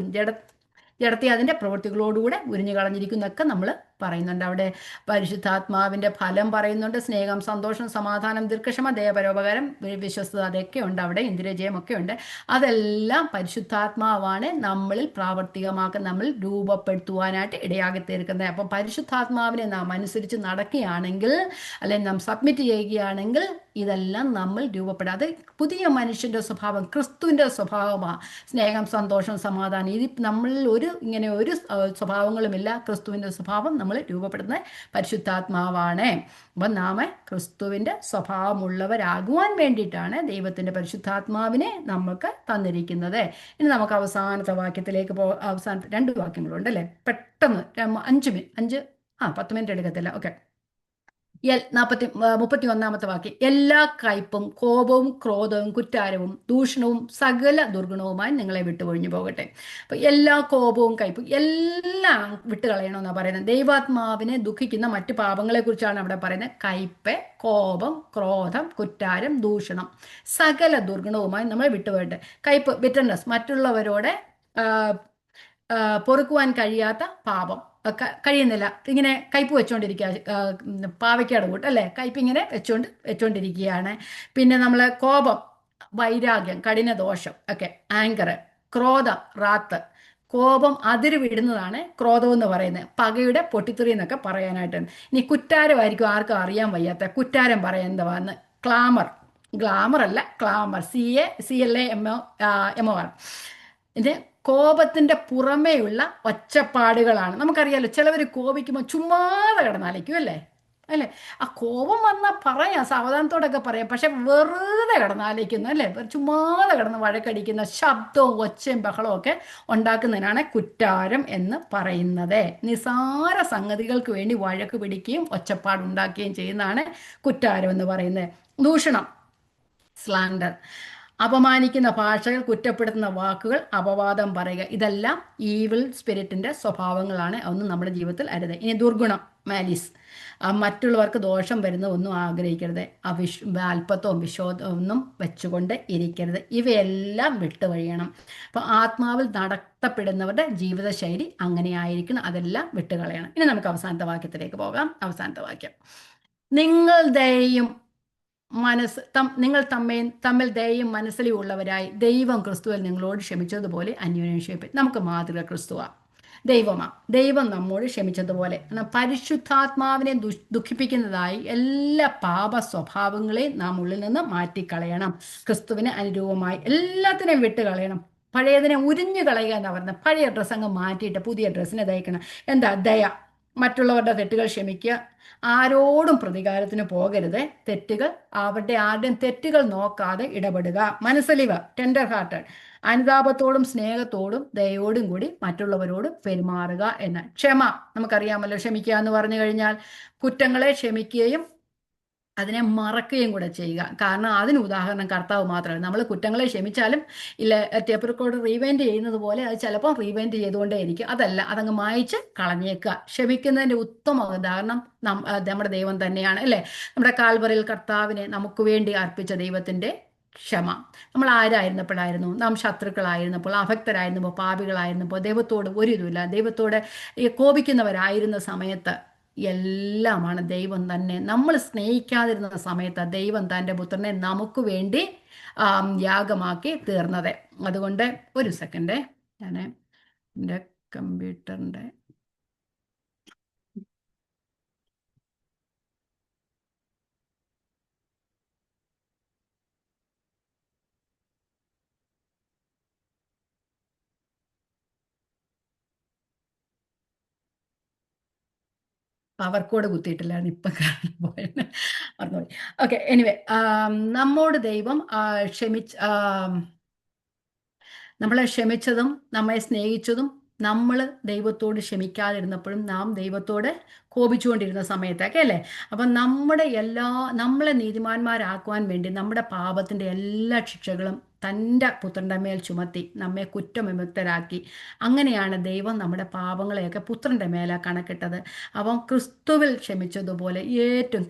ജഡത്തെ അതിൻ്റെ പ്രവൃത്തികളോടുകൂടെ ഉരിഞ്ഞു കളഞ്ഞിരിക്കുന്നൊക്കെ നമ്മൾ പറയുന്നുണ്ട്. അവിടെ പരിശുദ്ധാത്മാവിൻ്റെ ഫലം പറയുന്നുണ്ട്. സ്നേഹം, സന്തോഷം, സമാധാനം, ദീർഘക്ഷമ, ദയപരോപകാരം, വിശ്വസ്തത, അതൊക്കെ ഉണ്ട്. അവിടെ ഇന്ദ്രിയജയമൊക്കെ ഉണ്ട്. അതെല്ലാം പരിശുദ്ധാത്മാവാണ് നമ്മളിൽ പ്രാവർത്തികമാക്കാൻ, നമ്മൾ രൂപപ്പെടുത്തുവാനായിട്ട് ഇടയാക്കി തീർക്കുന്നത്. അപ്പം പരിശുദ്ധാത്മാവിനെ നാം അനുസരിച്ച് നടക്കുകയാണെങ്കിൽ, അല്ലെങ്കിൽ നാം സബ്മിറ്റ് ചെയ്യുകയാണെങ്കിൽ, ഇതെല്ലാം നമ്മൾ രൂപപ്പെടും. അത് പുതിയ മനുഷ്യൻ്റെ സ്വഭാവം, ക്രിസ്തുവിൻ്റെ സ്വഭാവമാണ്. സ്നേഹം, സന്തോഷം, സമാധാനം, ഇത് നമ്മളിൽ ഇങ്ങനെ ഒരു സ്വഭാവങ്ങളുമില്ല. ക്രിസ്തുവിൻ്റെ സ്വഭാവം നമ്മൾ രൂപപ്പെടുന്നത് പരിശുദ്ധാത്മാവാണ്. അപ്പം നാം ക്രിസ്തുവിൻ്റെ സ്വഭാവമുള്ളവരാകുവാൻ വേണ്ടിയിട്ടാണ് ദൈവത്തിൻ്റെ പരിശുദ്ധാത്മാവിനെ നമുക്ക് തന്നിരിക്കുന്നത്. ഇനി നമുക്ക് അവസാനത്തെ വാക്യത്തിലേക്ക് അവസാനത്തെ 2 വാക്യങ്ങളുണ്ട് അല്ലേ, പെട്ടെന്ന് 10 മിനിറ്റ് എടുക്കത്തില്ല. ഓക്കെ, 31 വാക്യം, എല്ലാ കയ്പും കോപവും ക്രോധവും കുറ്റാരവും ദൂഷണവും സകല ദുർഗുണവുമായി നിങ്ങളെ വിട്ടുകൊഴിഞ്ഞു പോകട്ടെ. അപ്പൊ എല്ലാ കോപവും കയ്പും എല്ലാം വിട്ടുകളയണമെന്നാണ് പറയുന്നത്. ദൈവാത്മാവിനെ ദുഃഖിക്കുന്ന മറ്റു പാപങ്ങളെ കുറിച്ചാണ് അവിടെ പറയുന്നത്. കയ്പ്, കോപം, ക്രോധം, കുറ്റാരം, ദൂഷണം, സകല ദുർഗുണവുമായി നമ്മളെ വിട്ടുപോകട്ടെ. കയ്പ്, ബിറ്റർനെസ്, മറ്റുള്ളവരോട് പൊറുക്കുവാൻ കഴിയാത്ത പാപം, കഴിയുന്നില്ല, ഇങ്ങനെ കയ്പ് വെച്ചുകൊണ്ടിരിക്കുക, പാവയ്ക്കാട് കൂട്ട് അല്ലേ, കയ്പ് ഇങ്ങനെ വെച്ചുകൊണ്ടിരിക്കുകയാണ്. പിന്നെ നമ്മൾ കോപം, വൈരാഗ്യം, കഠിന ദോഷം ഒക്കെ, ആങ്കർ, ക്രോധം, റാത്ത്, കോപം അതിര് വിടുന്നതാണ് ക്രോധം എന്ന് പറയുന്നത്. പകയുടെ പൊട്ടിത്തെറി എന്നൊക്കെ പറയാനായിട്ട്. ഇനി കുറ്റാരമായിരിക്കും ആർക്കും അറിയാൻ വയ്യാത്ത, കുറ്റാരം പറയാൻ എന്തുവാന്ന്, ഗ്ലാമർ അല്ല, ക്ലാമർ, CLAMOR. ഇത് കോപത്തിൻ്റെ പുറമേയുള്ള ഒച്ചപ്പാടുകളാണ്. നമുക്കറിയാലോ, ചിലവർ കോപിക്കുമ്പോൾ ചുമ്മാതെ കിടന്നാലേക്കും അല്ലേ, ആ കോപം വന്നാൽ പറയാം, സാവധാനത്തോടൊക്കെ പറയാം, പക്ഷെ വെറുതെ കിടന്നാലേക്കുന്നു അല്ലേ, ചുമ്മാതെ കിടന്ന് വഴക്കടിക്കുന്ന ശബ്ദവും ഒച്ചയും ബഹളവും ഒക്കെ ഉണ്ടാക്കുന്നതിനാണ് കുറ്റാരം എന്ന് പറയുന്നത്. നിസാര സംഗതികൾക്ക് വേണ്ടി വഴക്ക് പിടിക്കുകയും ഒച്ചപ്പാടുണ്ടാക്കുകയും ചെയ്യുന്നതാണ് കുറ്റാരം എന്ന് പറയുന്നത്. ദൂഷണം, സ്ലാൻഡർ, അപമാനിക്കുന്ന ഭാഷകൾ, കുറ്റപ്പെടുത്തുന്ന വാക്കുകൾ, അപവാദം പറയുക, ഇതെല്ലാം ഈവിൾ സ്പിരിറ്റിൻ്റെ സ്വഭാവങ്ങളാണ്. ഒന്നും നമ്മുടെ ജീവിതത്തിൽ അരുത്. ഇനി ദുർഗുണം, മാലിസ്, മറ്റുള്ളവർക്ക് ദോഷം വരുന്ന ഒന്നും ആഗ്രഹിക്കരുത്. അല്പത്വവും വിശോധവും ഒന്നും വെച്ചുകൊണ്ട് ഇരിക്കരുത്. ഇവയെല്ലാം വിട്ടുകഴിയണം. അപ്പോൾ ആത്മാവിൽ നടത്തപ്പെടുന്നവരുടെ ജീവിതശൈലി അങ്ങനെ ആയിരിക്കണം. അതെല്ലാം വിട്ടുകളയണം. ഇനി നമുക്ക് അവസാനത്തെ വാക്യത്തിലേക്ക് പോകാം. അവസാനത്തെ വാക്യം, നിങ്ങൾ തമ്മിൽ ദയയും മനസ്സിലും ഉള്ളവരായി ദൈവം ക്രിസ്തുവിൽ നിങ്ങളോട് ക്ഷമിച്ചതുപോലെ അന്യോന്യം ക്ഷമിപ്പിൻ. നമുക്ക് മാതൃക ക്രിസ്തുവാണ്, ദൈവം നമ്മോട് ക്ഷമിച്ചതുപോലെ. പരിശുദ്ധാത്മാവിനെ ദുഃഖിപ്പിക്കുന്നതായി എല്ലാ പാപ സ്വഭാവങ്ങളെയും നാം ഉള്ളിൽ നിന്ന് മാറ്റിക്കളയണം. ക്രിസ്തുവിന് അനുരൂപമായി എല്ലാത്തിനെയും വിട്ടുകളയണം. പഴയതിനെ ഉരിഞ്ഞു കളയുക എന്നാണ് പറയുന്നത്. പഴയ ഡ്രസ്സ് അങ്ങ് മാറ്റിയിട്ട് പുതിയ ഡ്രസ്സിനെ തയ്ക്കണം. എന്താ? ദയ, മറ്റുള്ളവരുടെ തെറ്റുകൾ ക്ഷമിക്കുക. ആരോടും പ്രതികാരത്തിന് പോകരുത്. തെറ്റുകൾ അവരുടെ ആരുടെയും തെറ്റുകൾ നോക്കാതെ ഇടപെടുക. മനസ്സലിവ്, ടെൻഡർ ഹാർട്ടഡ്, അനുതാപത്തോടും സ്നേഹത്തോടും ദയോടും കൂടി മറ്റുള്ളവരോട് പെരുമാറുക എന്ന്. ക്ഷമ, നമുക്കറിയാമല്ലോ, ക്ഷമിക്കുക എന്ന് പറഞ്ഞു കഴിഞ്ഞാൽ കുറ്റങ്ങളെ ക്ഷമിക്കുകയും അതിനെ മറക്കുകയും കൂടെ ചെയ്യുക. കാരണം അതിന് ഉദാഹരണം കർത്താവ് മാത്രമല്ല. നമ്മൾ കുറ്റങ്ങളെ ക്ഷമിച്ചാലും ഇല്ല, ടേപ്പ് റെക്കോർഡ് റീവൈൻഡ് ചെയ്യുന്നത് പോലെ അത് ചിലപ്പോൾ റീവൈൻഡ് ചെയ്തുകൊണ്ടേ ഇരിക്കും. അതല്ല, അതങ്ങ് മായ്ച്ച് കളഞ്ഞേക്കുക. ക്ഷമിക്കുന്നതിൻ്റെ ഉത്തമ ഉദാഹരണം നമ്മുടെ ദൈവം തന്നെയാണ്, അല്ലേ? നമ്മുടെ കാൽവറിയിൽ കർത്താവിനെ നമുക്ക് വേണ്ടി അർപ്പിച്ച ദൈവത്തിൻ്റെ ക്ഷമ. നമ്മൾ ആരായിരുന്നപ്പോഴായിരുന്നു? നാം ശത്രുക്കളായിരുന്നപ്പോൾ, അഭക്തരായിരുന്നപ്പോൾ, പാപികളായിരുന്നപ്പോൾ, ദൈവത്തോട് ഒരു ഇതുമില്ല, ദൈവത്തോട് ഈ കോപിക്കുന്നവരായിരുന്ന സമയത്ത് എല്ലാമാണ് ദൈവം തന്നെ. നമ്മൾ സ്നേഹിക്കാതിരുന്ന സമയത്ത് ദൈവം തൻ്റെ പുത്രനെ നമുക്ക് വേണ്ടി യാഗമാക്കി തീർന്നത്. അതുകൊണ്ട് ഒരു സെക്കൻഡ്, ഞാൻ എൻ്റെ കമ്പ്യൂട്ടറിൻ്റെ പവർ കോഡ് കുത്തിയിട്ടില്ലായിരുന്നു, ഇപ്പം കാരണം പോയത് മറന്നുപോയി. ഓക്കെ, എനിവേ, നമ്മോട് ദൈവം നമ്മളെ ക്ഷമിച്ചതും നമ്മെ സ്നേഹിച്ചതും നമ്മൾ ദൈവത്തോട് ക്ഷമിക്കാതിരുന്നപ്പോഴും നാം ദൈവത്തോട് കോപിച്ചുകൊണ്ടിരുന്ന സമയത്തൊക്കെ, അല്ലേ? അപ്പം നമ്മളെ നീതിമാന്മാരാക്കുവാൻ വേണ്ടി നമ്മുടെ പാപത്തിൻ്റെ എല്ലാ ശിക്ഷകളും തൻ്റെ പുത്രൻ്റെ മേൽ ചുമത്തി നമ്മെ കുറ്റവിമുക്തരാക്കി. അങ്ങനെയാണ് ദൈവം നമ്മുടെ പാപങ്ങളെയൊക്കെ പുത്രൻ്റെ മേലെ കണക്കിട്ടത്. അപ്പം ക്രിസ്തുവിൽ ക്ഷമിച്ചതുപോലെ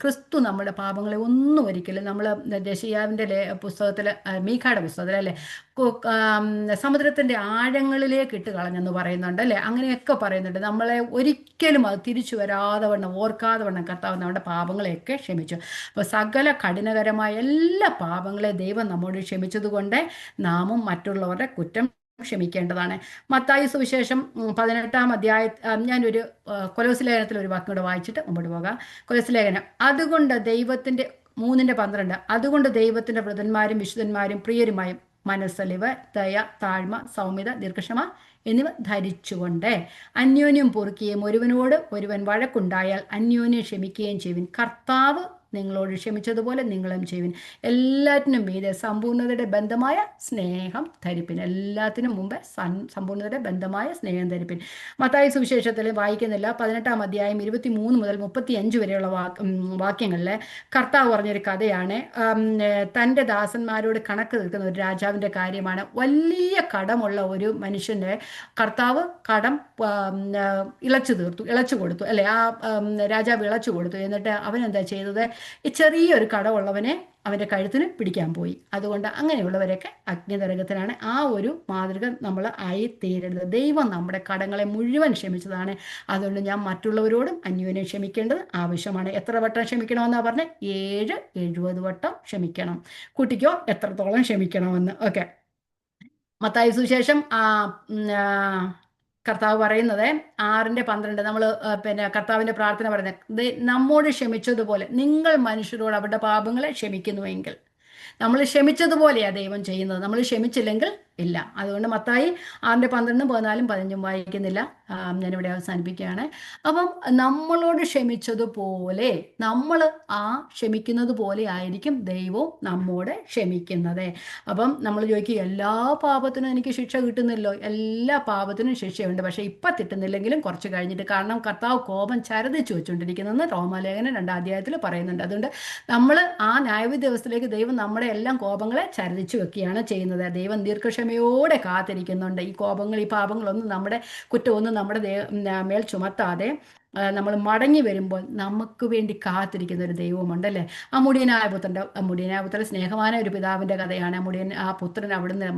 ക്രിസ്തു നമ്മുടെ പാപങ്ങളെ ഒന്നും ഒരിക്കലും, നമ്മൾ യെശയ്യാവിൻ്റെ പുസ്തകത്തിൽ, മീഖയുടെ പുസ്തകത്തിൽ, അല്ലേ, സമുദ്രത്തിൻ്റെ ആഴങ്ങളിലേക്ക് ഇട്ട് കളഞ്ഞെന്ന് പറയുന്നുണ്ട്, അല്ലേ? അങ്ങനെയൊക്കെ പറയുന്നുണ്ട്. നമ്മളെ ഒരിക്കലും അത് തിരിച്ചു വരാതെ വണ്ണം, ഓർക്കാതെ വണ്ണം കർത്താവ് നമ്മുടെ പാപങ്ങളെയൊക്കെ ക്ഷമിച്ചു. അപ്പോൾ സകല കഠിനകരമായ എല്ലാ പാപങ്ങളെ ദൈവം നമ്മോട് ക്ഷമിച്ചതുകൊണ്ട് നാമും മറ്റുള്ളവരുടെ കുറ്റം ക്ഷമിക്കേണ്ടതാണ്. മത്തായി സുവിശേഷം 18-ാം ഞാനൊരു കൊലോസ്യ ലേഖനത്തിൽ ഒരു വാക്കും കൂടെ വായിച്ചിട്ട് മുമ്പോട്ട് പോകാം. കൊലോസ്യ ലേഖനം, അതുകൊണ്ട് ദൈവത്തിൻ്റെ 3:12, അതുകൊണ്ട് ദൈവത്തിൻ്റെ വൃതന്മാരും വിശുദ്ധന്മാരും പ്രിയരുമായും മനസ്സലിവ്, ദയ, താഴ്മ, സൗമ്യത, ദീർഘക്ഷമ എന്നിവ ധരിച്ചുകൊണ്ട് അന്യോന്യം പൊറുക്കുകയും ഒരുവനോട് ഒരുവൻ വഴക്കുണ്ടായാൽ അന്യോന്യം ക്ഷമിക്കുകയും ചെയ്യുവിൻ. കർത്താവ് നിങ്ങളോട് ക്ഷമിച്ചതുപോലെ നിങ്ങളും ചെയ്യുവിൻ. എല്ലാറ്റിനും മീതെ സമ്പൂർണ്ണതയുടെ ബന്ധമായ സ്നേഹം ധരിപ്പിൻ. എല്ലാത്തിനും മുമ്പ് സമ്പൂർണ്ണതയുടെ ബന്ധമായ സ്നേഹം ധരിപ്പിൻ. മത്തായി സുവിശേഷത്തിൽ വായിക്കുന്നില്ല, 18-ാം അധ്യായം 23 മുതൽ 35 വരെയുള്ള വാക്യങ്ങളിൽ കർത്താവ് പറഞ്ഞൊരു കഥയാണ്. തൻ്റെ ദാസന്മാരോട് കണക്ക് തീർക്കുന്ന ഒരു രാജാവിൻ്റെ കാര്യമാണ്. വലിയ കടമുള്ള ഒരു മനുഷ്യൻ്റെ കർത്താവ് കടം ഇളച്ചു കൊടുത്തു, അല്ലെ? ആ രാജാവ് ഇളച്ചു കൊടുത്തു. എന്നിട്ട് അവൻ എന്താ ചെയ്തത്? ഈ ചെറിയൊരു കടമുള്ളവനെ അവൻ്റെ കഴുത്തിന് പിടിക്കാൻ പോയി. അതുകൊണ്ട് അങ്ങനെയുള്ളവരൊക്കെ അഗ്നിനരകത്തിലാണ്. ആ ഒരു മാതൃക നമ്മൾ ആയി തീരരുത്. ദൈവം നമ്മുടെ കടങ്ങളെ മുഴുവൻ ക്ഷമിച്ചതാണ്. അതുകൊണ്ട് ഞാൻ മറ്റുള്ളവരോടും അന്യോന്യം ക്ഷമിക്കേണ്ടത് ആവശ്യമാണ്. എത്ര വട്ടം ക്ഷമിക്കണമെന്നാണ് പറഞ്ഞത്? 70 വട്ടം ക്ഷമിക്കണം. കുട്ടിക്കോ എത്രത്തോളം ക്ഷമിക്കണമെന്ന്. ഓക്കെ, മത്തായി സുവിശേഷം കർത്താവ് പറയുന്നത് 6:12, നമ്മൾ കർത്താവിൻ്റെ പ്രാർത്ഥന പറയുന്നത്, നമ്മോട് ക്ഷമിച്ചതുപോലെ നിങ്ങൾ മനുഷ്യരോട് അവരുടെ പാപങ്ങളെ ക്ഷമിക്കുന്നുവെങ്കിൽ. നമ്മൾ ക്ഷമിച്ചതുപോലെയാണ് ദൈവം ചെയ്യുന്നത്. നമ്മൾ ക്ഷമിച്ചില്ലെങ്കിൽ ഇല്ല. അതുകൊണ്ട് മത്തായി 6:12, 14, 15 വായിക്കുന്നില്ല, ഞാനിവിടെ അവസാനിപ്പിക്കുകയാണ്. അപ്പം നമ്മളോട് ക്ഷമിച്ചതുപോലെ നമ്മൾ ക്ഷമിക്കുന്നത് പോലെ ആയിരിക്കും ദൈവവും നമ്മോട് ക്ഷമിക്കുന്നത്. അപ്പം നമ്മൾ ചോദിക്കും, എല്ലാ പാപത്തിനും എനിക്ക് ശിക്ഷ കിട്ടുന്നില്ലോ? എല്ലാ പാപത്തിനും ശിക്ഷയുണ്ട്, പക്ഷേ ഇപ്പം കിട്ടുന്നില്ലെങ്കിലും കുറച്ച് കഴിഞ്ഞിട്ട്. കാരണം കർത്താവ് കോപം ചരതിച്ചു വെച്ചുകൊണ്ടിരിക്കുന്നതെന്ന് റോമാലേഖനം 2-ാം അധ്യായത്തിൽ പറയുന്നുണ്ട്. അതുകൊണ്ട് നമ്മൾ ആ ന്യായവിധി ദിവസത്തിലേക്ക് ദൈവം നമ്മുടെ എല്ലാം കോപങ്ങളെ ചരതിച്ചു വെക്കുകയാണ് ചെയ്യുന്നത്. ദൈവം ദീർഘക്ഷമയോടെ കാത്തിരിക്കുന്നുണ്ട്. ഈ കോപങ്ങൾ, ഈ പാപങ്ങളൊന്നും, നമ്മുടെ കുറ്റമൊന്നും നമ്മുടെ മേൽ ചുമത്താതെ നമ്മൾ മടങ്ങി വരുമ്പോൾ നമുക്ക് വേണ്ടി കാത്തിരിക്കുന്ന ഒരു ദൈവമുണ്ടല്ലേ? മുടിയനായ പുത്രൻ സ്നേഹവാന ഒരു പിതാവിൻ്റെ കഥയാണ്. ആ പുത്രൻ അവിടുന്ന്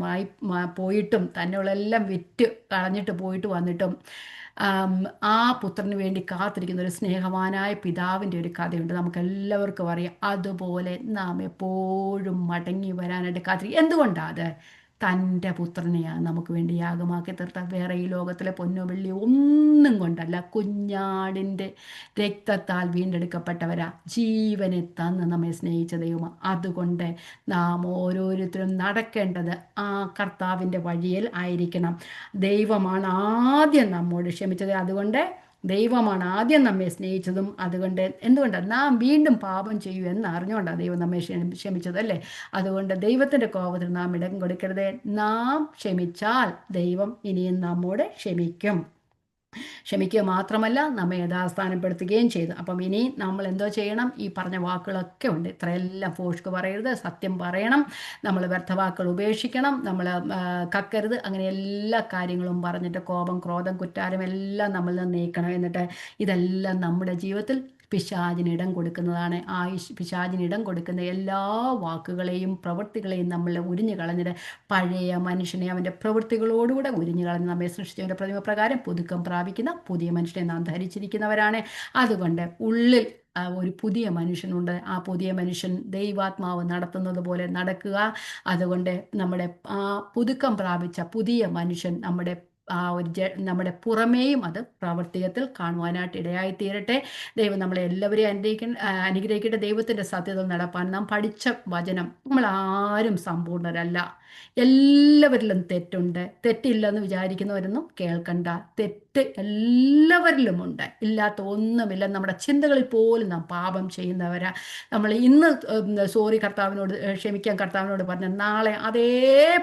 പോയിട്ടും തന്നെയുള്ളെല്ലാം വിറ്റ് കളഞ്ഞിട്ട് പോയിട്ട് വന്നിട്ടും ആ പുത്രന് വേണ്ടി കാത്തിരിക്കുന്ന ഒരു സ്നേഹവാനായ പിതാവിൻ്റെ ഒരു കഥയുണ്ട്, നമുക്കെല്ലാവർക്കും അറിയാം. അതുപോലെ നാം എപ്പോഴും മടങ്ങി വരാനായിട്ട് കാത്തിരിക്കും. എന്തുകൊണ്ടാണ് അത്? തൻ്റെ പുത്രനെയാണ് നമുക്ക് വേണ്ടി യാഗമാക്കി തീർത്ത. വേറെ ഈ ലോകത്തിലെ പൊന്നോ വെള്ളിയോ ഒന്നും കൊണ്ടല്ല, കുഞ്ഞാടിൻ്റെ രക്തത്താൽ വീണ്ടെടുക്കപ്പെട്ടവരാ. ജീവനെ തന്ന് നമ്മെ സ്നേഹിച്ച ദൈവമാണ്. അതുകൊണ്ട് നാം ഓരോരുത്തരും നടക്കേണ്ടത് ആ കർത്താവിൻ്റെ വഴിയിൽ ആയിരിക്കണം. ദൈവമാണ് ആദ്യം നമ്മോട് ക്ഷമിച്ചത്. അതുകൊണ്ട് ദൈവമാണ് ആദ്യം നമ്മെ സ്നേഹിച്ചതും. അതുകൊണ്ട് എന്തുകൊണ്ടാണ് നാം വീണ്ടും പാപം ചെയ്യൂ എന്ന് അറിഞ്ഞുകൊണ്ടാണ് ദൈവം നമ്മെ ക്ഷമിച്ചത് അല്ലേ. അതുകൊണ്ട് ദൈവത്തിൻ്റെ കോപത്തിൽ നാം ഇടം കൊടുക്കരുത്. നാം ക്ഷമിച്ചാൽ ദൈവം ഇനിയും നമ്മോട് ക്ഷമിക്കും. ക്ഷമിക്കുക മാത്രമല്ല നമ്മെ യഥാസ്ഥാനപ്പെടുത്തുകയും ചെയ്തു. അപ്പം ഇനി നമ്മൾ എന്തോ ചെയ്യണം? ഈ പറഞ്ഞ വാക്കുകളൊക്കെ ഉണ്ട്. ഇത്രയെല്ലാം ഫോഷ്ക്ക് പറയരുത്, സത്യം പറയണം, നമ്മൾ വ്യർത്ഥവാക്കുകൾ ഉപേക്ഷിക്കണം, നമ്മൾ കക്കരുത്, അങ്ങനെ എല്ലാ കാര്യങ്ങളും പറഞ്ഞിട്ട് കോപം, ക്രോധം, കുറ്റാരം എല്ലാം നമ്മളിൽ നിന്ന് നീക്കണം. എന്നിട്ട് ഇതെല്ലാം നമ്മുടെ ജീവിതത്തിൽ പിശാചിനിടം കൊടുക്കുന്നതാണ്. ആ പിശാചിനിടം കൊടുക്കുന്ന എല്ലാ വാക്കുകളെയും പ്രവൃത്തികളെയും നമ്മൾ ഉരിഞ്ഞു കളഞ്ഞിട്ട് പഴയ മനുഷ്യനെ അവൻ്റെ പ്രവൃത്തികളോടുകൂടെ ഉരിഞ്ഞു കളഞ്ഞ് നമ്മെ സൃഷ്ടിച്ചവൻ്റെ പ്രതിമ പ്രകാരം പുതുക്കം പ്രാപിക്കുന്ന പുതിയ മനുഷ്യനെ നാം ധരിച്ചിരിക്കുന്നവരാണ്. അതുകൊണ്ട് ഉള്ളിൽ ഒരു പുതിയ മനുഷ്യനുണ്ട്. ആ പുതിയ മനുഷ്യൻ ദൈവാത്മാവ് നടത്തുന്നത് പോലെ നടക്കുക. അതുകൊണ്ട് നമ്മുടെ ആ പുതുക്കം പ്രാപിച്ച പുതിയ മനുഷ്യൻ ആ ഒരു നമ്മുടെ പുറമേയും അത് പ്രവർത്തികത്തിൽ കാണുവാനായിട്ട് ഇടയായി തീരട്ടെ. ദൈവം നമ്മളെ എല്ലാവരെയും അനുഗ്രഹിക്കട്ടെ. ദൈവത്തിൻ്റെ സത്യത നടപ്പാൻ നാം പഠിച്ച വചനം, നമ്മൾ ആരും സമ്പൂർണ്ണരല്ല, എല്ലാവരിലും തെറ്റുണ്ട്. തെറ്റില്ലെന്ന് വിചാരിക്കുന്നവരൊന്നും കേൾക്കണ്ട. തെറ്റ് എല്ലാവരിലുമുണ്ട്, ഇല്ലാത്ത ഒന്നുമില്ല. നമ്മുടെ ചിന്തകളിൽ പോലും നാം പാപം ചെയ്യുന്നവരാ. നമ്മൾ ഇന്ന് സോറി കർത്താവിനോട് ക്ഷമിക്കാൻ കർത്താവിനോട് പറഞ്ഞ നാളെ അതേ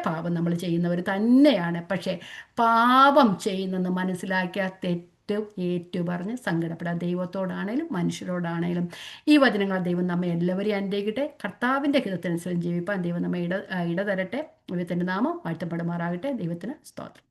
പാപം നമ്മൾ ചെയ്യുന്നവർ തന്നെയാണ്. പക്ഷേ പാപം ചെയ്യുന്നെന്ന് മനസ്സിലാക്കിയ തെറ്റ് ഏറ്റുപറഞ്ഞ് സങ്കടപ്പെടാം. ദൈവത്തോടാണേലും മനുഷ്യരോടാണേലും. ഈ വചനങ്ങൾ ദൈവം നമ്മെ എല്ലാവരെയും അനുഗ്രഹിക്കട്ടെ. കർത്താവിൻ്റെ ഹിതത്തിനനുസരിച്ച് ജീവിപ്പാൻ ദൈവം നമ്മെ ഇടതരട്ടെ. ദൈവത്തിൻ്റെ നാമം വാഴ്ത്തപ്പെടുമാറാകട്ടെ. ദൈവത്തിന് സ്തോത്രം.